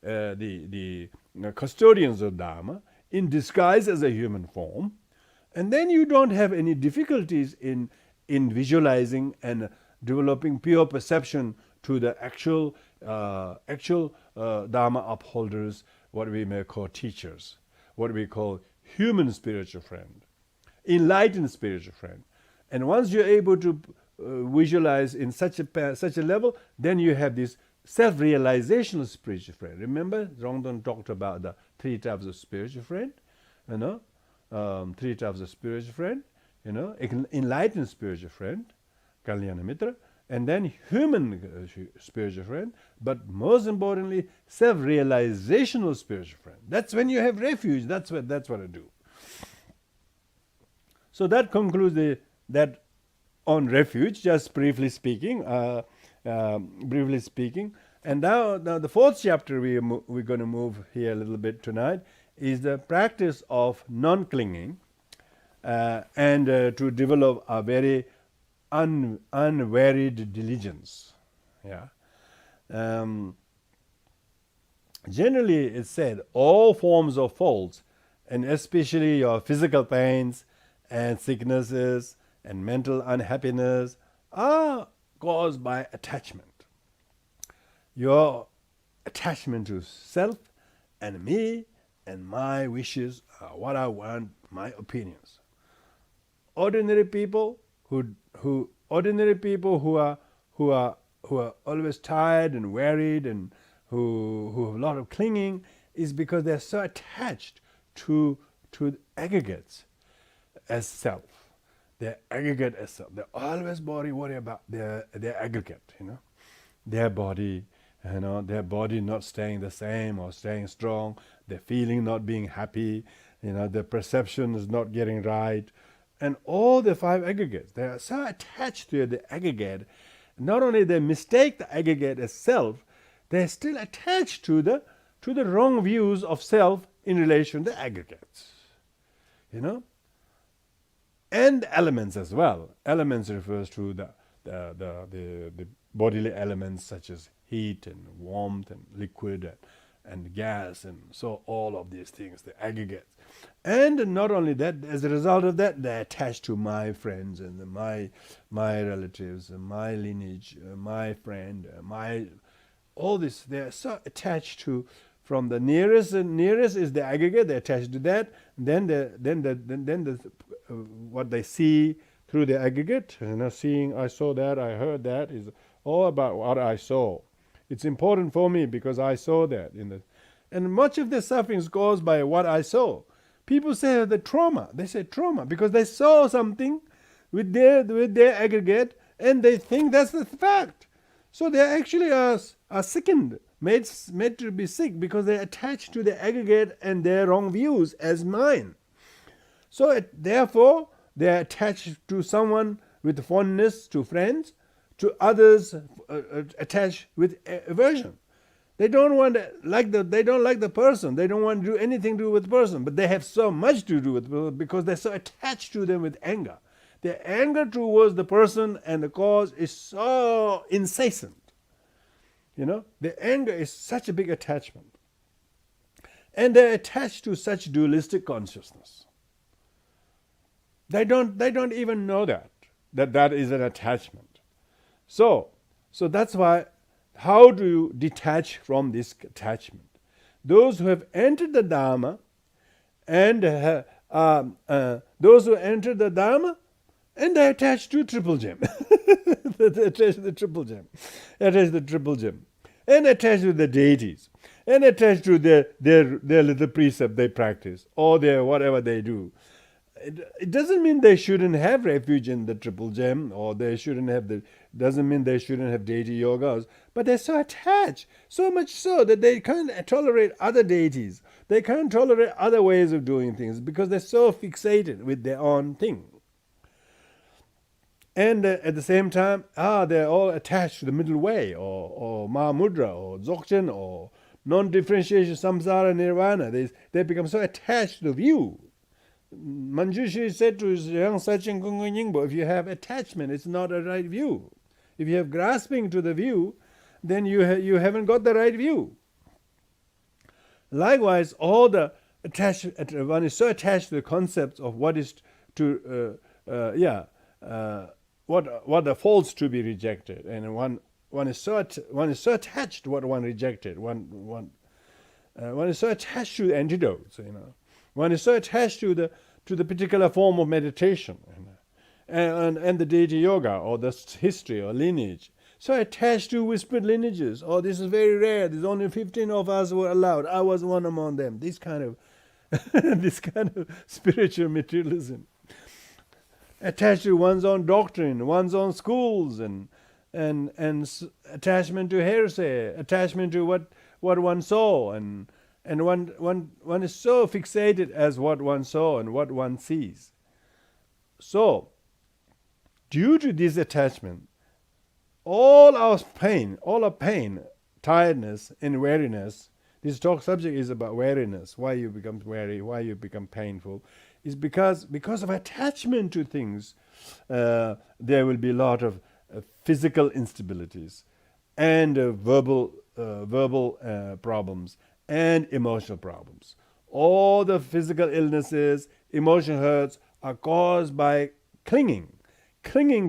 Speaker 1: the custodians of Dharma in disguise as a human form, and then you don't have any difficulties in visualizing and developing pure perception to the actual Dharma upholders, what we may call teachers, what we call human spiritual friend, enlightened spiritual friend. And once you're able to visualize in such a level, then you have this self-realizational spiritual friend. Remember, Rongton talked about the 3 types of spiritual friend, 3 types of spiritual friend, enlightened spiritual friend, Kalyana Mitra, and then human spiritual friend, but most importantly, self-realizational spiritual friend. That's when you have refuge. That's what I do. So that concludes that on refuge, just briefly speaking. And now the 4th chapter we're going to move here a little bit tonight is the practice of non-clinging, and to develop a very unwearied diligence. Generally, it's said all forms of faults, and especially your physical pains and sicknesses and mental unhappiness, are caused by attachment. Your attachment to self and me and my wishes are what I want, my opinions. Ordinary people who are always tired and wearied and who have a lot of clinging, is because they're so attached to aggregates as self. They're aggregate as self. They always worry about their aggregate, their body, their body not staying the same or staying strong, their feeling not being happy, their perception is not getting right. And all the 5 aggregates, they are so attached to the aggregate. Not only they mistake the aggregate as self, they're still attached to the wrong views of self in relation to aggregates. And elements as well. Elements refers to the bodily elements such as heat and warmth and liquid and gas, and so all of these things, the aggregates. And not only that, as a result of that, they're attached to my friends and my relatives and my lineage, my friend, all this. They're so attached to, from the nearest, and nearest is the aggregate. They're attached to that. Then what they see through the aggregate, seeing I saw that, I heard that, is all about what I saw. It's important for me because I saw that. And much of the suffering is caused by what I saw. People say the trauma. They say trauma because they saw something with their aggregate, and they think that's the fact. So they actually are sickened, made to be sick, because they attach to the aggregate and their wrong views as mine. So therefore, they are attached to someone with fondness, to friends, to others attached with aversion. They don't like the person. They don't want to do anything to do with the person, but they have so much to do with the person because they're so attached to them with anger. Their anger towards the person and the cause is so incessant. The anger is such a big attachment. And they're attached to such dualistic consciousness. They don't even know that is an attachment. So that's why, how do you detach from this attachment? Those who have entered the Dharma and they're attached to Triple Gem. They're attached to the Triple Gem. Attached to the Triple Gem. And attached to the deities. And attached to their little precept they practice, or their whatever they do. It doesn't mean they shouldn't have refuge in the Triple Gem, or doesn't mean they shouldn't have deity yogas, but they're so attached, so much so that they can't tolerate other deities. They can't tolerate other ways of doing things because they're so fixated with their own thing. And at the same time, they're all attached to the middle way, or Mahamudra, or Dzogchen, or non-differentiation, samsara, nirvana. They become so attached to the view. Manjushri said to his young Sachin Kungun Yingbo, if you have attachment, it's not a right view. If you have grasping to the view, then you haven't got the right view. Likewise, all the one is so attached to the concepts of what is what the false to be rejected, and one is so attached to what one rejected. One is so attached to the antidotes. One is so attached to the particular form of meditation, and the deity yoga, or the history or lineage. So attached to whispered lineages. Oh, this is very rare. There's only 15 of us who were allowed. I was one among them. This kind of spiritual materialism. Attached to one's own doctrine, one's own schools, and attachment to heresy, attachment to what one saw, and one is so fixated as what one saw and what one sees. So, due to this attachment, all our pain, tiredness, and weariness. This talk subject is about weariness. Why you become weary? Why you become painful? Is because of attachment to things. There will be a lot of physical instabilities, and verbal problems, and emotional problems. All the physical illnesses, emotional hurts are caused by clinging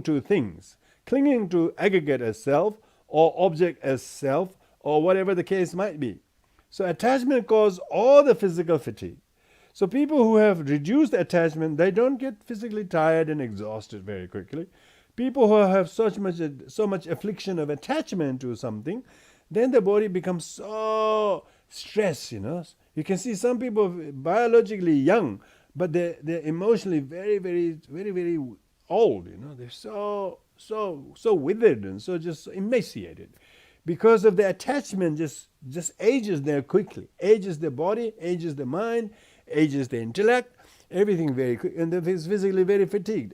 Speaker 1: to things, clinging to aggregate as self, or object as self, or whatever the case might be. So attachment causes all the physical fatigue. So people who have reduced attachment, they don't get physically tired and exhausted very quickly. People who have so much affliction of attachment to something, then the body becomes so stressed, You can see some people biologically young, but they're emotionally very, very, very, very old, They're so withered and so just emaciated. Because of the attachment just ages them quickly. Ages the body, ages the mind, ages the intellect, everything very quick, and they're physically very fatigued.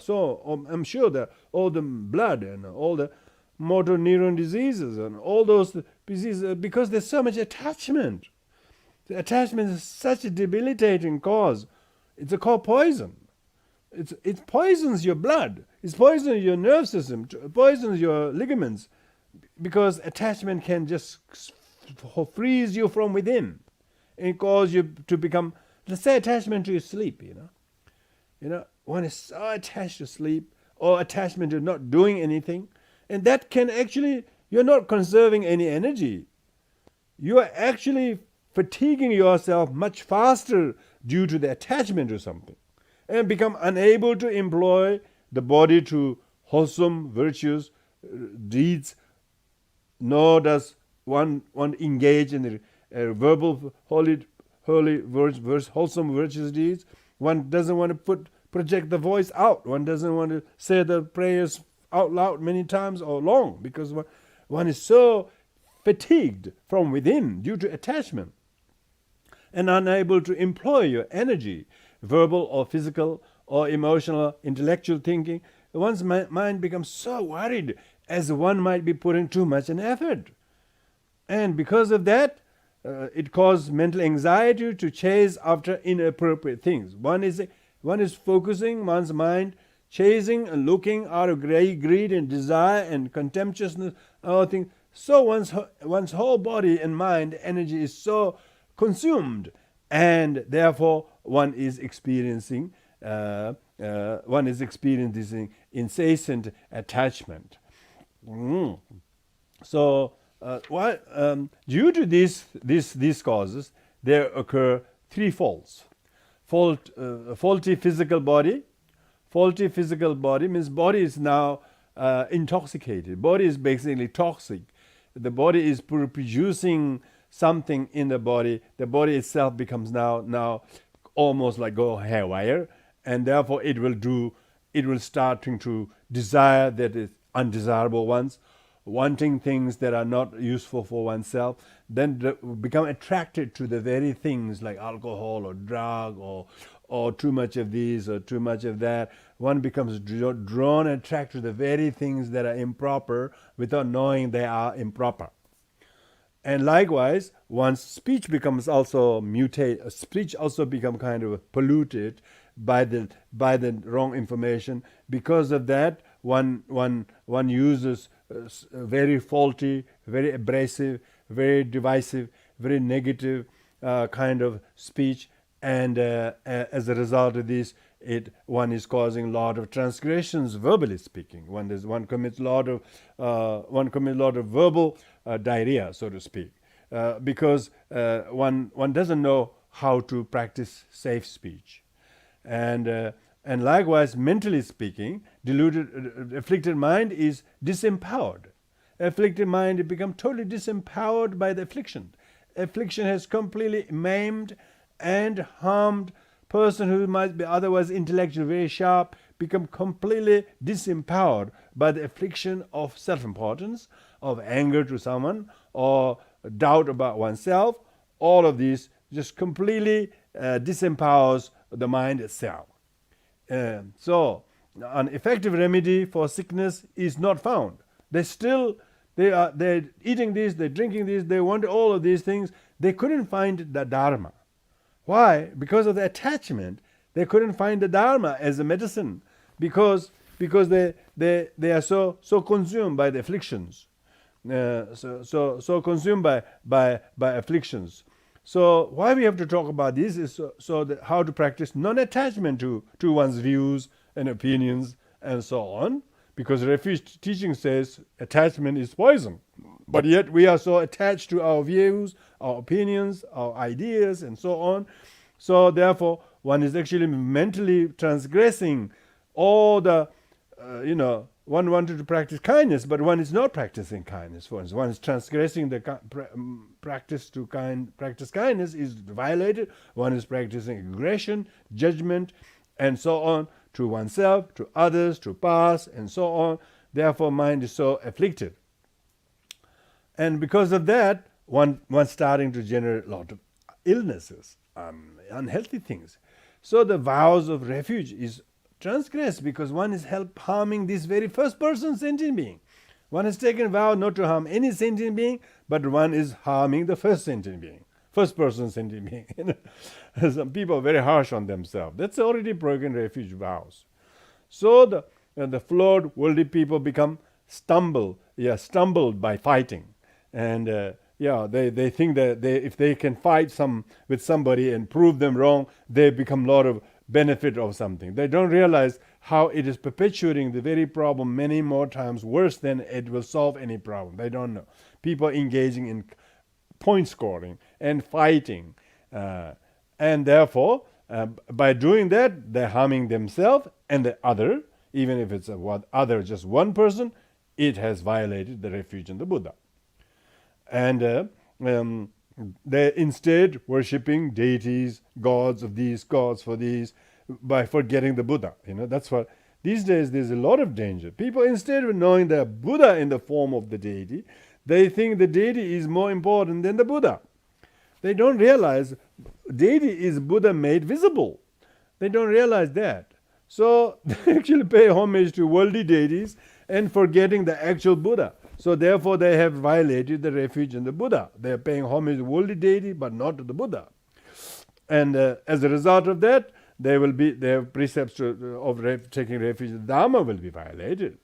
Speaker 1: So I'm sure that all the blood and all the motor neuron diseases and all those diseases, because there's so much attachment. The attachment is such a debilitating cause. It's called poison. It poisons your blood. It poisons your nerve system. It poisons your ligaments, because attachment can just freeze you from within and cause you to become, let's say, attachment to your sleep. One is so attached to sleep, or attachment to not doing anything, and that can actually, you're not conserving any energy. You are actually fatiguing yourself much faster due to the attachment to something, and become unable to employ the body to wholesome, virtuous deeds, nor does one engage in the verbal, holy, wholesome, virtuous deeds. One doesn't want to project the voice out. One doesn't want to say the prayers out loud many times or long, because one is so fatigued from within due to attachment, and unable to employ your energy verbal or physical or emotional, intellectual thinking, one's mind becomes so worried as one might be putting too much an effort. And because of that, it causes mental anxiety to chase after inappropriate things. One is focusing one's mind, chasing and looking out of greed and desire and contemptuousness, other things. So one's whole body and mind energy is so consumed, and therefore one is experiencing incessant attachment. So due to these causes, there occur three faults. Faulty physical body. Faulty physical body means body is now intoxicated. Body is basically toxic. The body is producing something in the body. The body itself becomes now almost like go haywire, and therefore it will starting to desire that is undesirable ones, wanting things that are not useful for oneself, then become attracted to the very things like alcohol or drug or too much of these or too much of that. One becomes drawn and attracted to the very things that are improper without knowing they are improper. And likewise, one's speech becomes also mutated. Speech also becomes kind of polluted by the wrong information. Because of that, one uses very faulty, very abrasive, very divisive, very negative kind of speech, and as a result of this, one is causing a lot of transgressions, verbally speaking. One commits a lot of verbal diarrhea, so to speak, because one doesn't know how to practice safe speech, and likewise, mentally speaking, afflicted mind is disempowered. Afflicted mind becomes totally disempowered by the affliction. Affliction has completely maimed and harmed person who might be otherwise intellectually very sharp, become completely disempowered by the affliction of self-importance, of anger to someone, or doubt about oneself. All of these just completely disempowers the mind itself. So an effective remedy for sickness is not found. They're eating this, they're drinking this, they want all of these things. They couldn't find the Dharma. Why? Because of the attachment. They couldn't find the Dharma as a medicine because they are so consumed by the afflictions, so consumed by afflictions. So why we have to talk about this is so that how to practice non-attachment to one's views and opinions and so on. Because Refuge teaching says attachment is poison. But yet we are so attached to our views, our opinions, our ideas, and so on. So therefore, one is actually mentally transgressing all the, one wanted to practice kindness, but one is not practicing kindness. For instance, one is transgressing the practice kindness is violated. One is practicing aggression, judgment, and so on to oneself, to others, to past, and so on. Therefore, mind is so afflicted. And because of that, one's starting to generate a lot of illnesses, unhealthy things. So the vows of refuge is transgressed because one is harming this very first person sentient being. One has taken a vow not to harm any sentient being, but one is harming the first sentient being, first person sentient being. Some people are very harsh on themselves. That's already broken refuge vows. So the flawed worldly people become stumbled by fighting. And they think that if they can fight with somebody and prove them wrong, they become a lot of benefit of something. They don't realize how it is perpetuating the very problem many more times worse than it will solve any problem. They don't know. People engaging in point scoring and fighting. And therefore, by doing that, they're harming themselves and the other. Even if it's just one person, it has violated the refuge and the Buddha. And they're instead worshipping deities, gods of these, gods for these, by forgetting the Buddha. That's what these days there's a lot of danger. People, instead of knowing the Buddha in the form of the deity, they think the deity is more important than the Buddha. They don't realize deity is Buddha made visible. They don't realize that. So they actually pay homage to worldly deities and forgetting the actual Buddha. So therefore they have violated the refuge and the Buddha. They are paying homage to the worldly deity but not to the Buddha. And as a result of that, their precepts of taking refuge in the Dharma will be violated.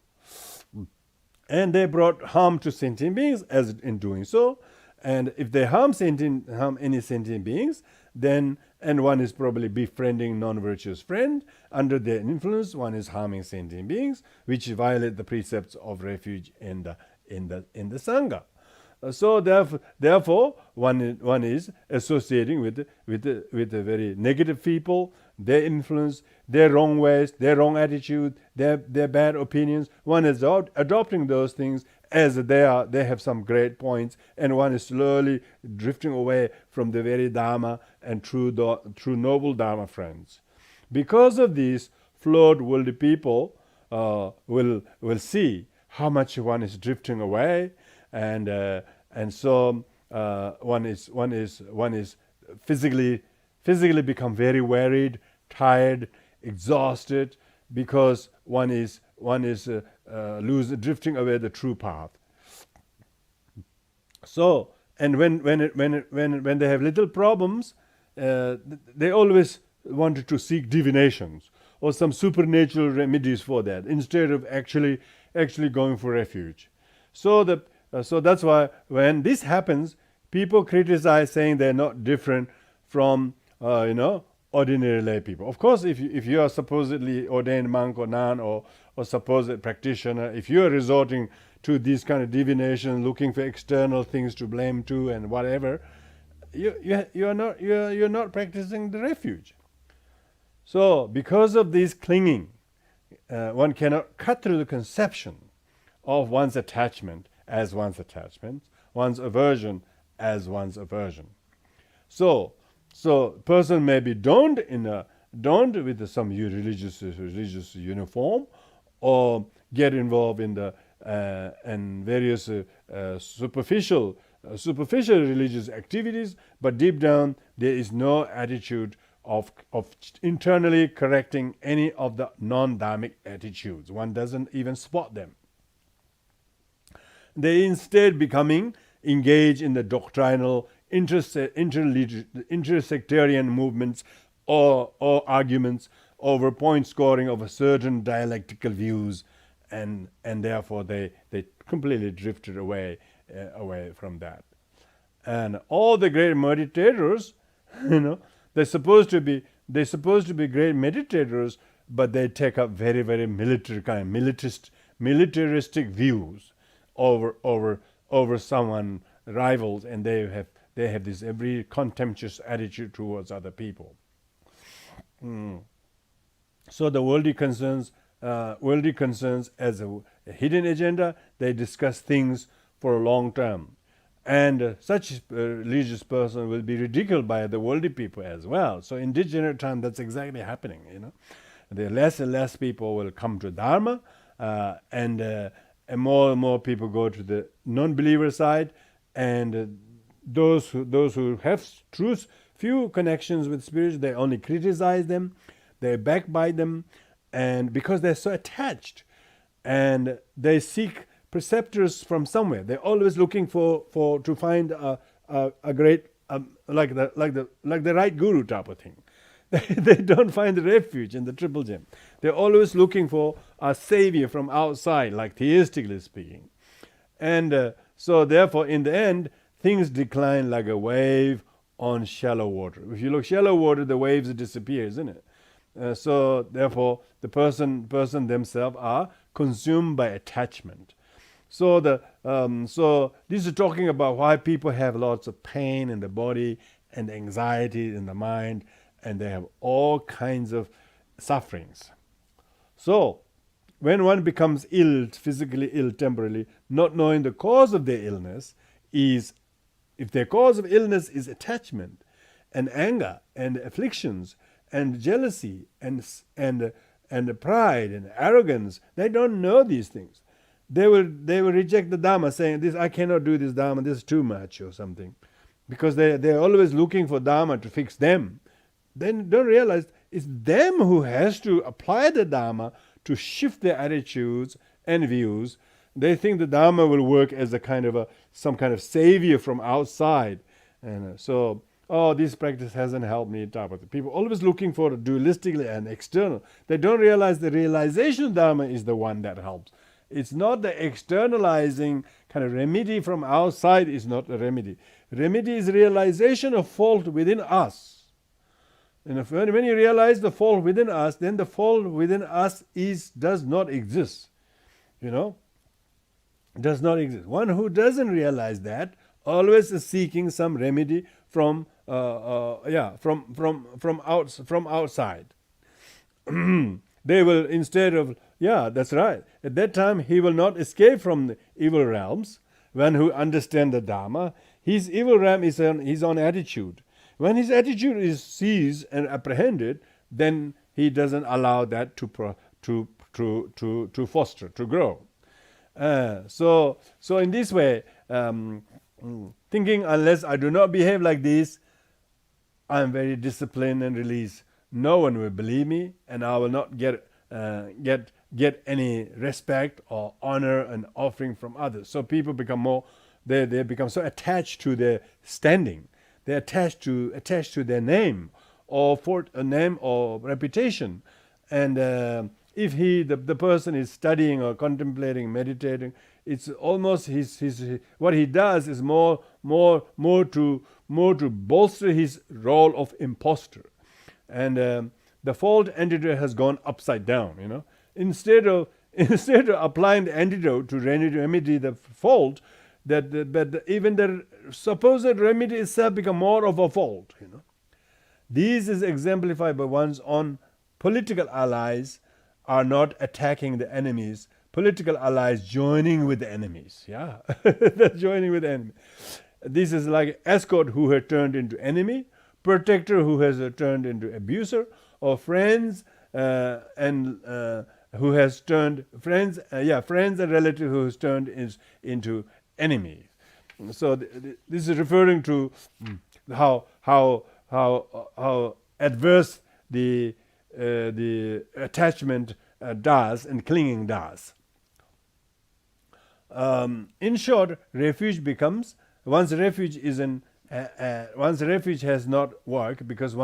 Speaker 1: And they brought harm to sentient beings as in doing so. And if they harm any sentient beings, then, and one is probably befriending non-virtuous friend, under their influence, one is harming sentient beings, which violate the precepts of refuge in the Sangha. So therefore, one is associating with the very negative people, their influence, their wrong ways, their wrong attitude, their bad opinions. One is adopting those things as they have some great points, and one is slowly drifting away from the very Dharma and true noble Dharma friends. Because of these, flawed worldly people will see how much one is drifting away, and so one is physically become very worried, tired, exhausted, because one is drifting away the true path. So, and when they have little problems, they always wanted to seek divinations or some supernatural remedies for that instead of actually going for refuge. So that's why when this happens, people criticize, saying they're not different from ordinary lay people. Of course, if you are supposedly ordained monk or nun or supposed practitioner, if you are resorting to these kind of divination, looking for external things to blame to and whatever, you're not practicing the refuge. So because of this clinging, one cannot cut through the conception of one's attachment as one's attachment, one's aversion as one's aversion. So person may be donned with some religious uniform, or get involved in the and various superficial religious activities, but deep down there is no attitude of internally correcting any of the non-dharmic attitudes. One doesn't even spot them. They instead becoming engaged in the doctrinal intersectarian movements or arguments over point scoring of a certain dialectical views, and therefore they completely drifted away from that. And all the great meditators, they're supposed to be great meditators, but they take up very, very militaristic views over someone rivals, and they have this very contemptuous attitude towards other people. So the worldly concerns as a hidden agenda, they discuss things for a long term, and such religious person will be ridiculed by the worldly people as well. So in degenerate time, that's exactly happening. The less and less people will come to Dharma, and more and more people go to the non-believer side, and those who have few connections with spirits, they only criticize them, they backbite them, and because they're so attached, and they seek preceptors from somewhere. They're always looking to find a great like the right guru type of thing. They don't find the refuge in the Triple Gem. They're always looking for a savior from outside, like theistically speaking. And so therefore, in the end, things decline like a wave on shallow water. If you look shallow water, the waves disappear, isn't it? So therefore, the person themselves are consumed by attachment. So this is talking about why people have lots of pain in the body and anxiety in the mind, and they have all kinds of sufferings. So when one becomes ill, physically ill temporarily, not knowing the cause of their illness if their cause of illness is attachment and anger and afflictions and jealousy and pride and arrogance, they don't know these things. They will reject the Dharma, saying, "This I cannot do this Dharma. This is too much," or something, because they're always looking for Dharma to fix them. They don't realize It's them who has to apply the Dharma to shift their attitudes and views. They think the Dharma will work as some kind of savior from outside. And this practice hasn't helped me. People always looking for dualistically and external. They don't realize the realization of Dharma is the one that helps. It's not the externalizing kind of remedy from outside is not a remedy. Remedy is realization of fault within us. And when you realize the fault within us, then the fault within us does not exist. Does not exist. One who doesn't realize that always is seeking some remedy from outside. They will, instead of, that's right. At that time, he will not escape from the evil realms. One who understands the Dharma, his evil realm is his own attitude. When his attitude is seized and apprehended, then he doesn't allow that to foster, to grow. So in this way, thinking unless I do not behave like this, I am very disciplined and released. No one will believe me, and I will not get any respect or honor and offering from others. So people become they become so attached to their standing. They're attached to their name or for a name or reputation. And if the person is studying or contemplating, meditating, it's almost what he does is more to bolster his role of imposter. And the fault antidote has gone upside down. Instead of applying the antidote to remedy the fault, even the supposed remedy itself become more of a fault. This is exemplified by one's own political allies are not attacking the enemies. Political allies joining with the enemies. They're joining with the enemy. This is like escort who has turned into enemy, protector who has turned into abuser, or friends and who has turned friends and relatives who has turned into enemies. So this is referring to how adverse the attachment does and clinging does. In short, refuge becomes once refuge has not worked because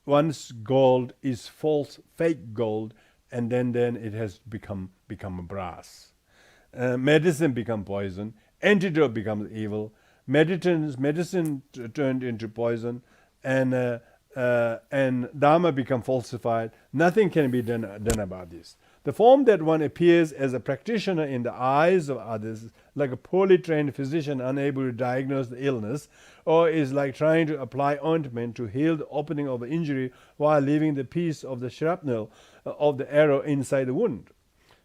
Speaker 1: one's gold is false, fake gold, and then it has become brass. Medicine become poison, antidote becomes evil, medicine turned into poison, and Dharma become falsified. Nothing can be done about this. The form that one appears as a practitioner in the eyes of others, like a poorly trained physician unable to diagnose the illness, or is like trying to apply ointment to heal the opening of an injury while leaving the piece of the shrapnel of the arrow inside the wound.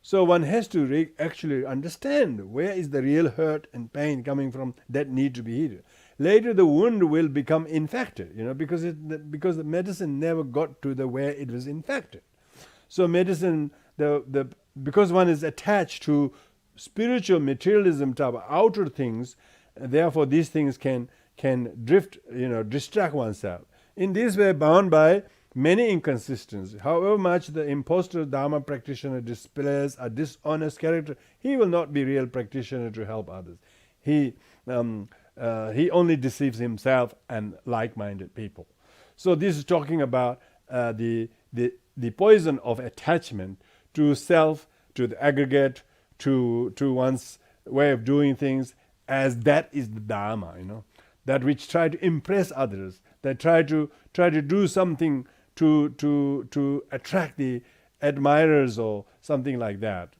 Speaker 1: So one has to actually understand where is the real hurt and pain coming from that need to be healed. Later the wound will become infected, because the medicine never got to where it was infected. So medicine, because one is attached to spiritual materialism type of outer things, therefore these things can distract oneself. In this way, bound by many inconsistencies. However much the impostor Dharma practitioner displays a dishonest character, he will not be real practitioner to help others. He only deceives himself and like-minded people. So this is talking about the poison of attachment to self, to the aggregate, to one's way of doing things, as that is the Dharma, that which try to impress others, that try to do something to attract the admirers or something like that.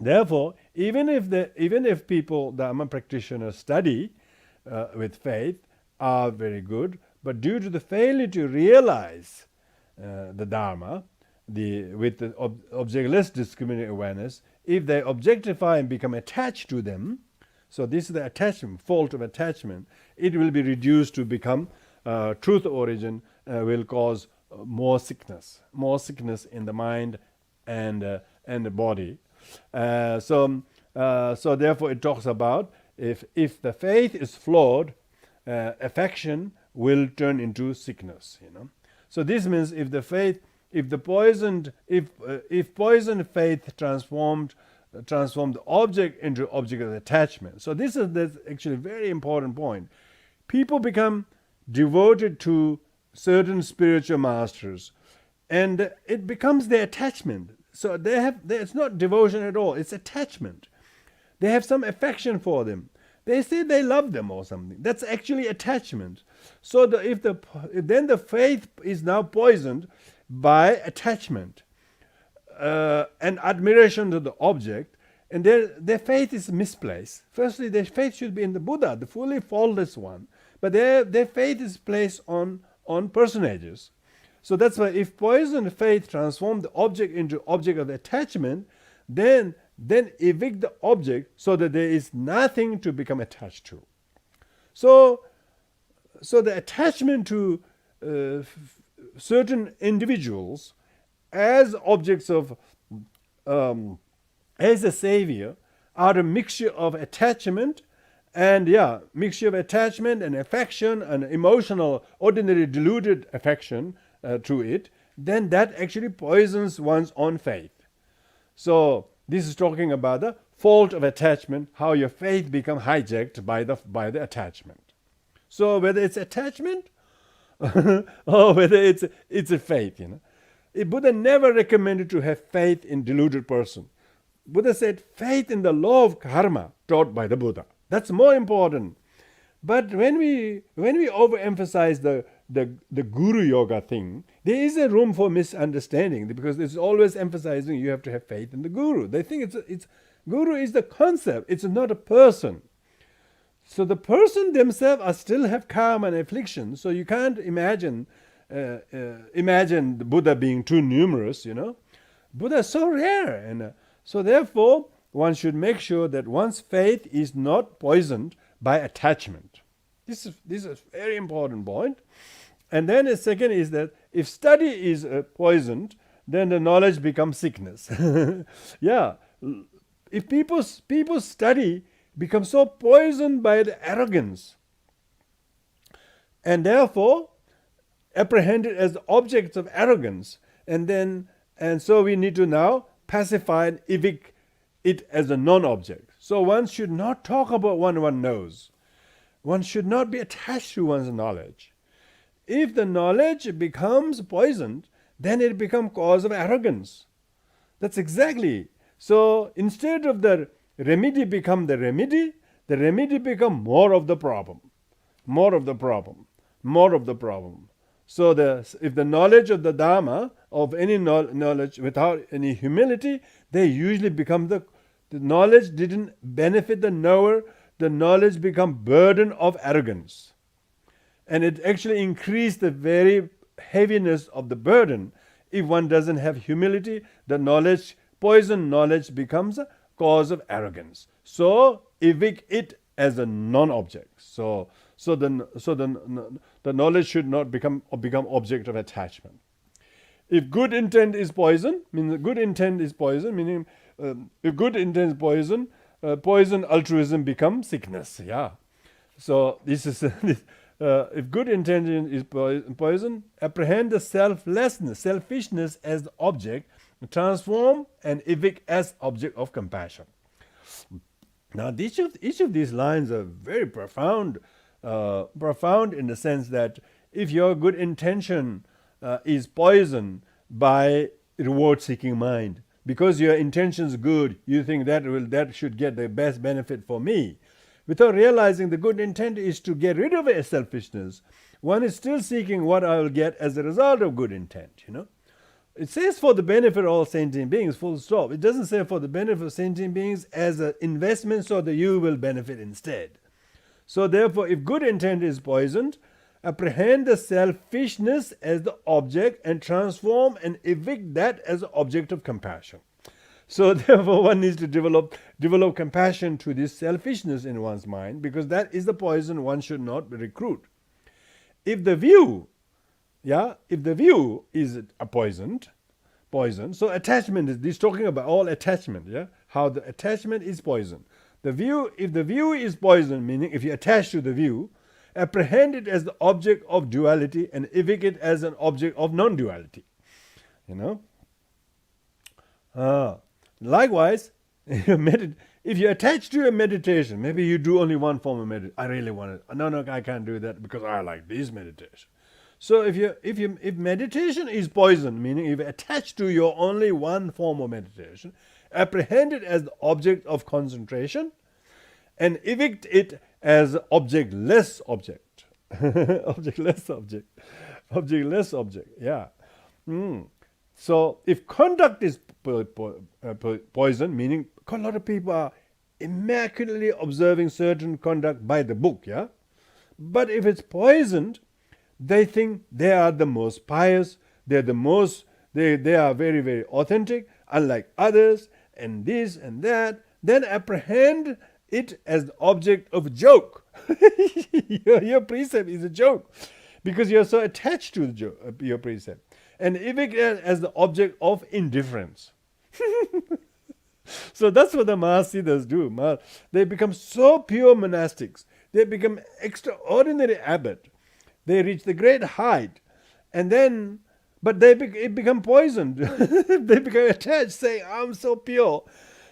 Speaker 1: Therefore, even if people, Dharma practitioners, study with faith, are very good, but due to the failure to realize the Dharma, with the objectless discriminating awareness, if they objectify and become attached to them, so this is the attachment, fault of attachment, it will be reduced to become truth origin, will cause more sickness in the mind and the body. So therefore it talks about if the faith is flawed, affection will turn into sickness. So this means if poisoned faith transformed the object into object of attachment. So that's actually a very important point. People become devoted to certain spiritual masters, and it becomes their attachment. So it's not devotion at all, it's attachment. They have some affection for them. They say they love them or something. That's actually attachment. So then the faith is now poisoned by attachment and admiration to the object, and their faith is misplaced. Firstly, their faith should be in the Buddha, the fully faultless one, but their faith is placed on personages. So that's why if poisoned faith transforms the object into object of attachment, then evict the object so that there is nothing to become attached to. So the attachment to certain individuals as objects of as a savior are a mixture of attachment and affection and emotional, ordinary deluded affection to it. Then that actually poisons one's own faith. So this is talking about the fault of attachment, how your faith becomes hijacked by the attachment. So whether it's attachment or whether it's a faith, Buddha never recommended to have faith in deluded person. Buddha said faith in the law of karma taught by the Buddha. That's more important. But when we overemphasize the guru yoga thing, there is a room for misunderstanding, because it's always emphasizing you have to have faith in the guru. They think it's guru is the concept, it's not a person. So the person themselves are still have karma and affliction. So you can't imagine the Buddha being too numerous. Buddha is so rare, and so therefore one should make sure that one's faith is not poisoned by attachment. This is a very important point. And then a second is that if study is poisoned, then the knowledge becomes sickness. If people's study becomes so poisoned by the arrogance, and therefore apprehended as objects of arrogance, and so we need to now pacify and evict it as a non-object. So one should not talk about one knows. One should not be attached to one's knowledge. If the knowledge becomes poisoned, then it becomes cause of arrogance. That's exactly. So instead of the remedy become the remedy become more of the problem. So if the knowledge of the Dharma, of any knowledge without any humility, they usually become the knowledge didn't benefit the knower, the knowledge become burden of arrogance. And it actually increased the very heaviness of the burden. If one doesn't have humility, the poison knowledge becomes a cause of arrogance. So evict it as a non-object. So the knowledge should not become object of attachment. If good intent is poison, meaning if good intent is poison, poison altruism becomes sickness. So this is if good intention is poison, apprehend the selfishness as the object, transform and evict as object of compassion. Now, each of these lines are very profound in the sense that if your good intention is poisoned by reward-seeking mind, because your intention is good, you think that should get the best benefit for me, without realizing the good intent is to get rid of a selfishness. One is still seeking what I will get as a result of good intent. It says for the benefit of all sentient beings, full stop. It doesn't say for the benefit of sentient beings as an investment so that you will benefit instead. So therefore, if good intent is poisoned, apprehend the selfishness as the object and transform and evict that as an object of compassion. So therefore, one needs to develop compassion to this selfishness in one's mind, because that is the poison one should not recruit. If the view is a poison, so attachment is, this talking about all attachment, how the attachment is poison. If the view is poison, meaning if you attach to the view, apprehend it as the object of duality, and evict it as an object of non-duality. Likewise, if you attach to a meditation, maybe you do only one form of meditation. I really want it. No, I can't do that because I like this meditation. So if meditation is poison, meaning if you attach to your only one form of meditation, apprehend it as the object of concentration, and evict it as objectless object. Objectless object. Yeah. So if conduct is poison, meaning a lot of people are immaculately observing certain conduct by the book, yeah? But if it's poisoned, they think they are the most pious, they are very, very authentic, unlike others, and this and that. Then apprehend it as the object of joke. Your precept is a joke because you're so attached to your precept. And evict it as the object of indifference. So that's what the Mahasiddhas do. They become so pure monastics. They become extraordinary abbot. They reach the great height. And then, but it become poisoned. They become attached, saying, I'm so pure,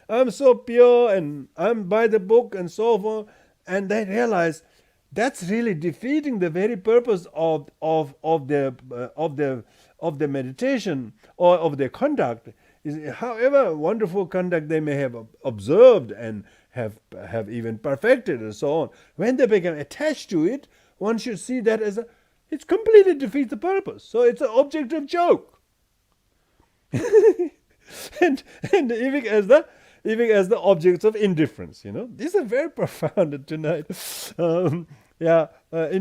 Speaker 1: and I'm by the book and so forth. And they realize that's really defeating the very purpose of their meditation or of their conduct. However wonderful conduct they may have observed and have even perfected and so on, when they become attached to it, one should see that as it completely defeats the purpose. So it's an object of joke. and even as the objects of indifference. These are very profound tonight. In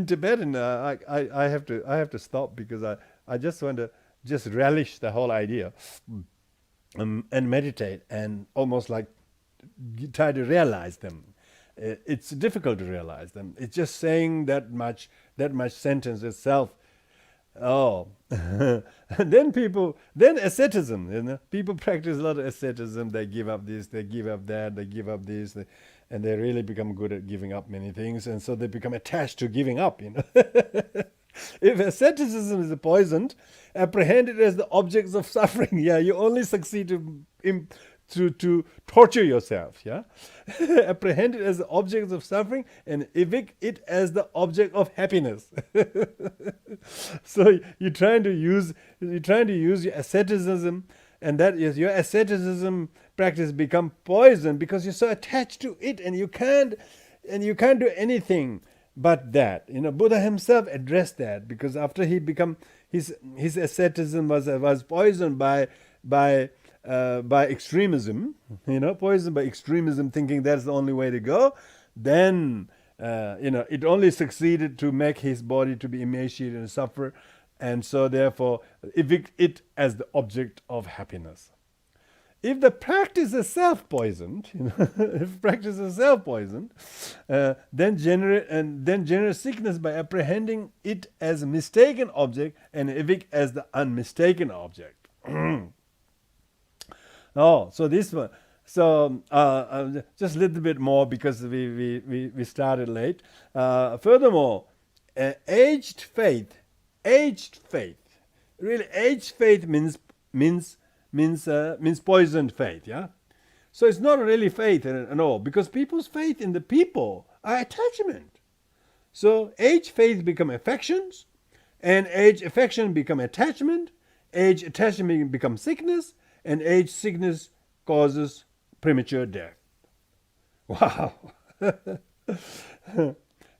Speaker 1: Tibetan, I have to stop because I just want to just relish the whole idea and meditate and almost like try to realize them. It's difficult to realize them. It's just saying that much sentence itself. Oh, and then asceticism. People practice a lot of asceticism. They give up this, they give up that, they give up this, and they really become good at giving up many things, and so they become attached to giving up. If asceticism is poisoned, apprehend it as the objects of suffering. Yeah, you only succeed to torture yourself. Yeah, apprehend it as the objects of suffering and evict it as the object of happiness. So you're trying to use your asceticism, and that is your asceticism practice become poison because you're so attached to it, and you can't do anything but that. Buddha himself addressed that because after he become his asceticism was poisoned by extremism, poisoned by extremism, thinking that's the only way to go. Then it only succeeded to make his body to be emaciated and suffer, and so therefore evict it as the object of happiness. If the practice is self-poisoned, then generate sickness by apprehending it as a mistaken object and evict as the unmistaken object. So this one. So just a little bit more because we started late. Furthermore, aged faith. Really, aged faith means poisoned faith. Yeah. So it's not really faith at all because people's faith in the people are attachment. So aged faith become affections, and aged affection become attachment. Aged attachment become sickness, and aged sickness causes premature death. Wow.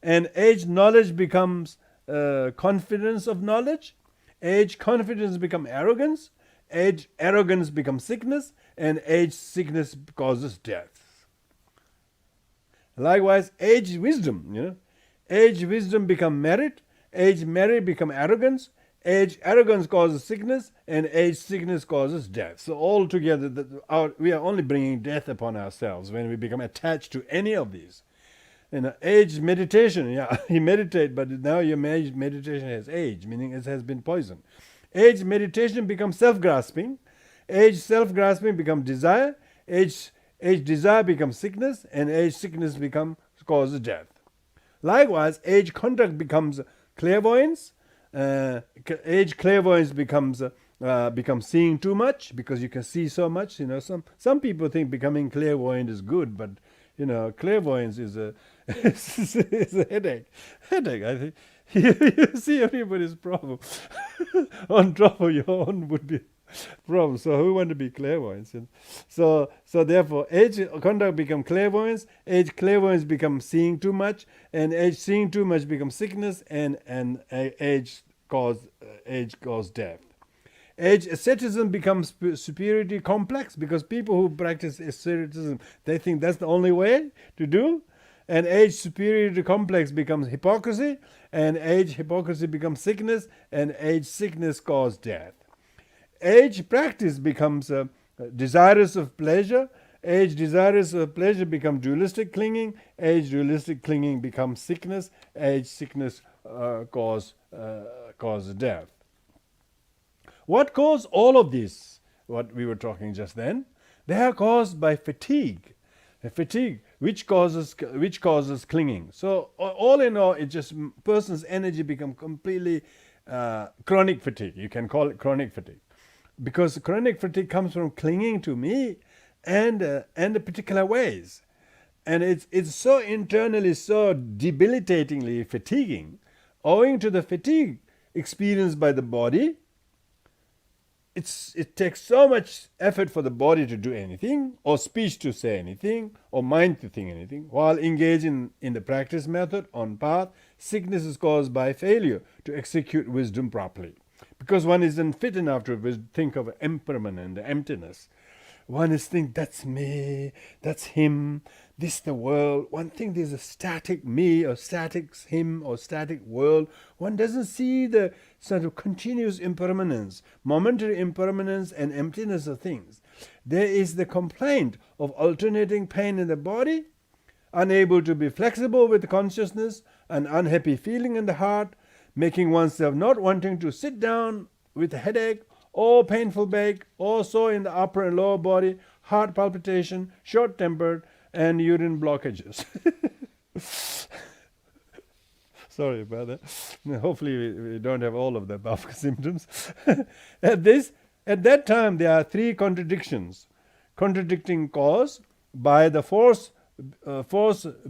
Speaker 1: And aged knowledge becomes confidence of knowledge. Aged confidence becomes arrogance. Aged arrogance becomes sickness, and aged sickness causes death. Likewise, aged wisdom. Aged wisdom becomes merit. Aged merit becomes arrogance. Aged arrogance causes sickness, and aged sickness causes death. So altogether, we are only bringing death upon ourselves when we become attached to any of these. Aged meditation, you meditate, but now your meditation has age, meaning it has been poisoned. Aged meditation becomes self-grasping. Aged self-grasping becomes desire. Aged desire becomes sickness, and aged sickness causes death. Likewise, age contact becomes clairvoyance. Age clairvoyance becomes seeing too much, because you can see so much. Some people think becoming clairvoyant is good, but clairvoyance is a is a headache. I think you see everybody's problem on top of your own would be problem. So who want to be clairvoyant? So therefore, age contact becomes clairvoyance. Age clairvoyance becomes seeing too much, and age seeing too much becomes sickness, and age cause death. Age asceticism becomes superiority complex, because people who practice asceticism, they think that's the only way to do. And age superiority complex becomes hypocrisy, and age hypocrisy becomes sickness, and age sickness causes death. Age practice becomes desirous of pleasure. Age desirous of pleasure becomes dualistic clinging. Age dualistic clinging becomes sickness. Age sickness causes death. What caused all of this, what we were talking just then? They are caused by fatigue. Fatigue, which causes clinging. So all in all, it just person's energy becomes completely chronic fatigue. You can call it chronic fatigue, because chronic fatigue comes from clinging to me and the particular ways, and it's so internally so debilitatingly fatiguing, owing to the fatigue experienced by the body. It takes so much effort for the body to do anything, or speech to say anything, or mind to think anything. While engaging in the practice method on path, sickness is caused by failure to execute wisdom properly. Because one isn't fit enough to think of impermanent, the emptiness. One is think, that's me, that's him, this the world. One thinks there's a static me, or static him, or static world. One doesn't see the sort of continuous impermanence, momentary impermanence and emptiness of things. There is the complaint of alternating pain in the body, unable to be flexible with consciousness, an unhappy feeling in the heart, making oneself not wanting to sit down with a headache, or painful back, or sore in the upper and lower body, heart palpitation, short-tempered, and urine blockages. Sorry about that. Hopefully we don't have all of the above symptoms. At that time, there are three contradictions. Contradicting cause by the force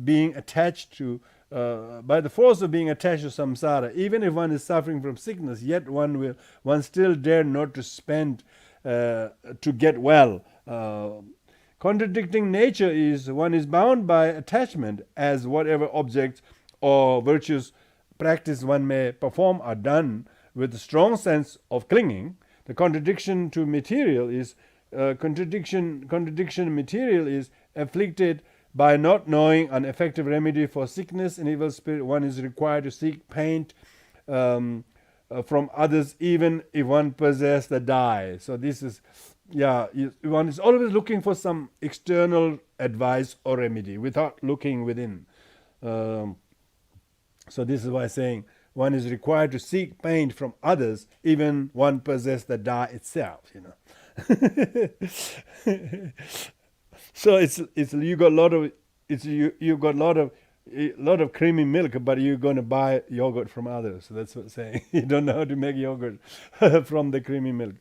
Speaker 1: being attached to samsara. Even if one is suffering from sickness, yet one still dare not to spend to get well. Contradicting nature is one is bound by attachment, as whatever objects or virtues practice one may perform are done with a strong sense of clinging. The contradiction to material is contradiction material is afflicted by not knowing an effective remedy for sickness and evil spirit. One is required to seek pain from others, even if one possesses the die. So this is, one is always looking for some external advice or remedy without looking within. So this is why saying one is required to seek pain from others, even one possesses the die itself. So it's you got a lot of creamy milk, but you're going to buy yogurt from others. So that's what I'm saying. You don't know how to make yogurt from the creamy milk.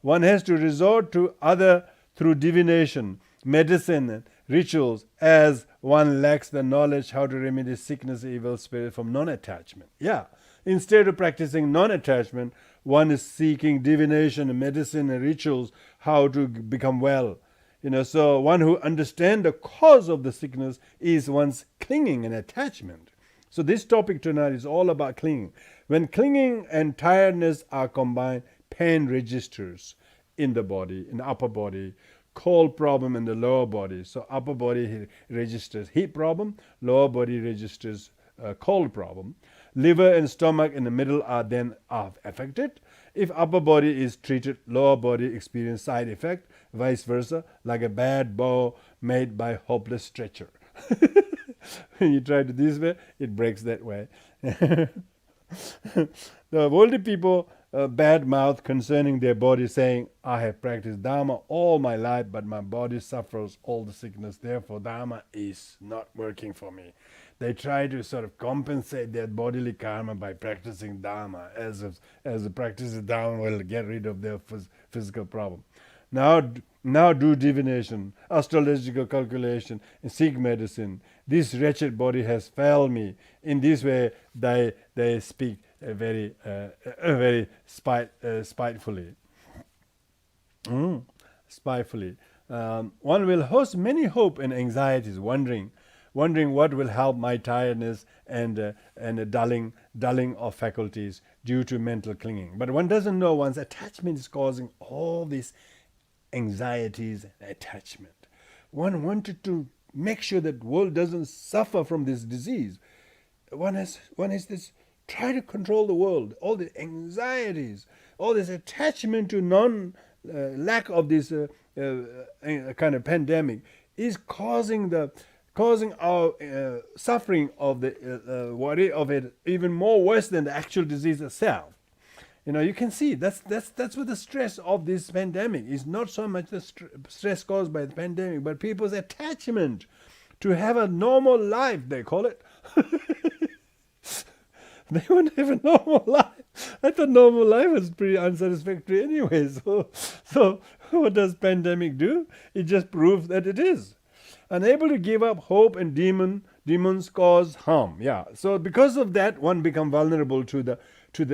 Speaker 1: One has to resort to other through divination, medicine, and rituals, as one lacks the knowledge how to remedy sickness, evil spirit from non-attachment. Instead of practicing non-attachment, one is seeking divination, medicine, and rituals how to become well. So one who understands the cause of the sickness is one's clinging and attachment. So this topic tonight is all about clinging. When clinging and tiredness are combined, pain registers in the body, in the upper body, cold problem in the lower body. So upper body registers heat problem, lower body registers cold problem. Liver and stomach in the middle are then affected. If upper body is treated, lower body experience side effect, vice versa, like a bad bow made by hopeless stretcher. When you try it this way, it breaks that way. The worldly people bad mouth concerning their body, saying, I have practiced Dharma all my life, but my body suffers all the sickness. Therefore, Dharma is not working for me. They try to sort of compensate their bodily karma by practicing Dharma, as the practice of Dharma will get rid of their physical problem. Now do divination, astrological calculation, and seek medicine. This wretched body has failed me. In this way, they speak very spitefully. Spitefully. One will host many hope and anxieties, wondering what will help my tiredness and a dulling of faculties due to mental clinging. But one doesn't know one's attachment is causing all these anxieties and attachment. One wanted to make sure that world doesn't suffer from this disease. One has this try to control the world. All the anxieties, all this attachment to lack of this kind of pandemic is causing our suffering of the worry of it even more worse than the actual disease itself. You can see that's what the stress of this pandemic is. Not so much the stress caused by the pandemic, but people's attachment to have a normal life, they call it. They want to have a normal life. I thought normal life was pretty unsatisfactory anyway. So what does pandemic do? It just proves that it is. Unable to give up hope, and demons cause harm. Yeah. So because of that, one become vulnerable to the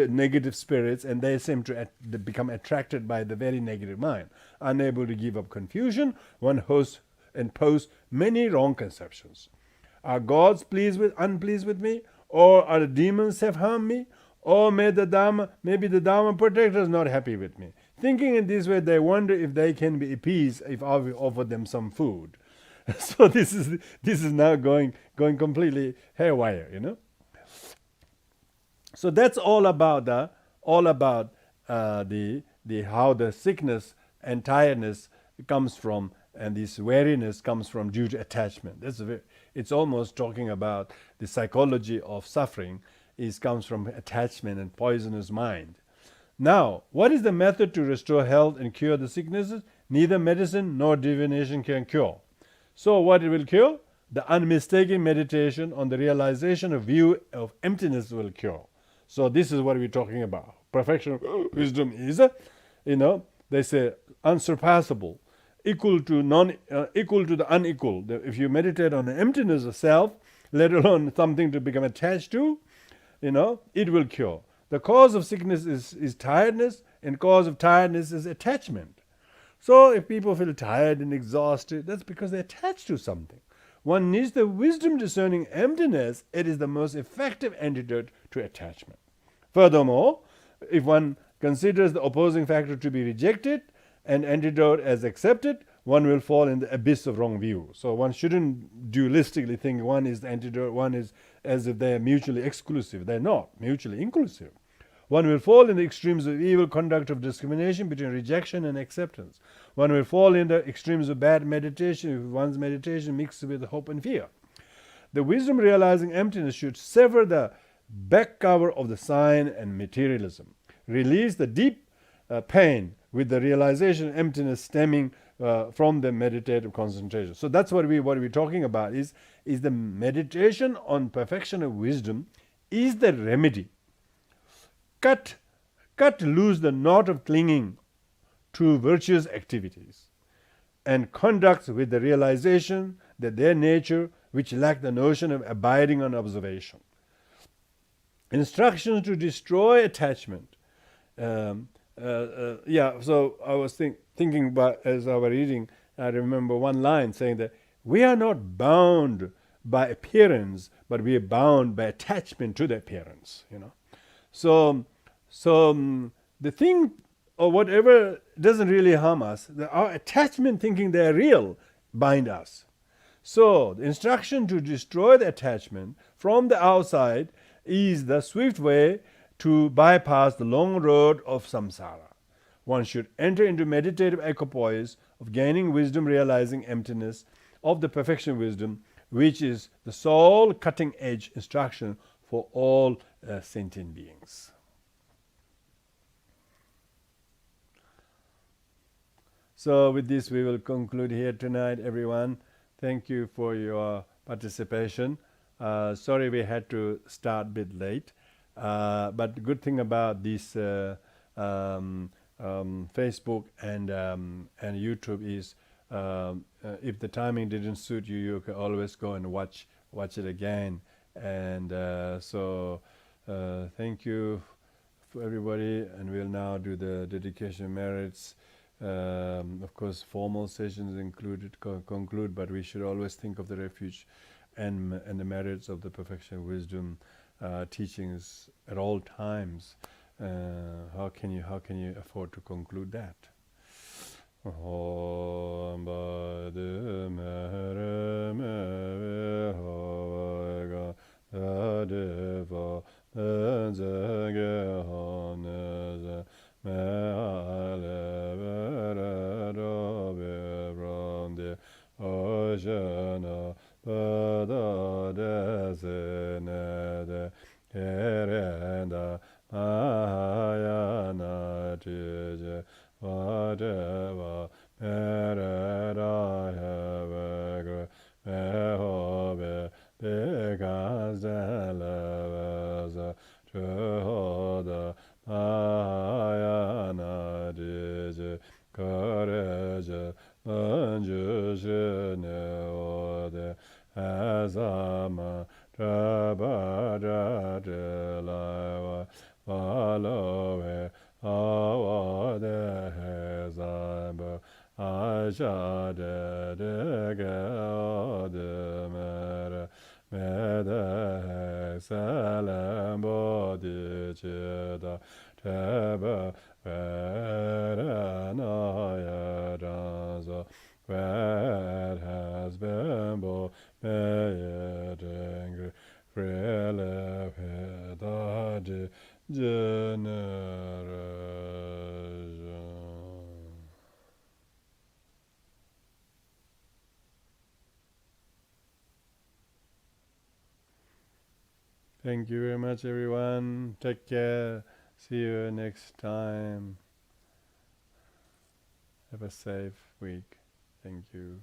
Speaker 1: negative spirits, and they seem to become attracted by the very negative mind. Unable to give up confusion, one hosts and posts many wrong conceptions. Are gods unpleased with me? Or are the demons have harmed me? Or maybe the Dharma protector is not happy with me. Thinking in this way, they wonder if they can be appeased if I will offer them some food. So this is now going completely haywire, So that's all about the how the sickness and tiredness comes from, and this weariness comes from due to attachment. It's almost talking about the psychology of suffering comes from attachment and poisonous mind. Now, what is the method to restore health and cure the sicknesses? Neither medicine nor divination can cure. So what it will cure? The unmistaken meditation on the realization of view of emptiness will cure. So this is what we're talking about. Perfection of wisdom is, they say unsurpassable, equal to the unequal. If you meditate on the emptiness of self, let alone something to become attached to, it will cure. The cause of sickness is tiredness, and cause of tiredness is attachment. So if people feel tired and exhausted, that's because they're attached to something. One needs the wisdom discerning emptiness. It is the most effective antidote to attachment. Furthermore, if one considers the opposing factor to be rejected and antidote as accepted, one will fall in the abyss of wrong view. So one shouldn't dualistically think one is the antidote, one is as if they are mutually exclusive. They're not mutually inclusive. One will fall in the extremes of evil conduct of discrimination between rejection and acceptance. One will fall in the extremes of bad meditation if one's meditation mixes with hope and fear. The wisdom realizing emptiness should sever the back cover of the sign and materialism. Release the deep pain with the realization of emptiness stemming from the meditative concentration. So that's what we're talking about is the meditation on perfection of wisdom is the remedy. Cut loose the knot of clinging to virtuous activities and conducts with the realization that their nature, which lack the notion of abiding on observation. Instructions to destroy attachment. So I was thinking about, as I was reading, I remember one line saying that we are not bound by appearance, but we are bound by attachment to the appearance. So the thing or whatever doesn't really harm us. Our attachment, thinking they are real, bind us. So the instruction to destroy the attachment from the outside is the swift way to bypass the long road of samsara. One should enter into meditative equipoise of gaining wisdom, realizing emptiness of the perfection wisdom, which is the sole cutting-edge instruction for all sentient beings. So with this, we will conclude here tonight, everyone. Thank you for your participation. Sorry we had to start a bit late. But the good thing about this Facebook and YouTube is if the timing didn't suit you, you can always go and watch it again. And so thank you for everybody, and we'll now do the dedication merits. Of course, formal sessions included conclude, but we should always think of the refuge and the merits of the perfection wisdom teachings at all times. How can you afford to conclude that? Mahayana whatever merit I have mehobe because the levels to the Mahayana did courage manjushne ode as ama trabada de la follow it all the hezab aja de god mer med salam bodhi cheda teba veranaya raza where has been bo meyed freely pedadi generation. Thank you very much, everyone. Take care. See you next time. Have a safe week. Thank you.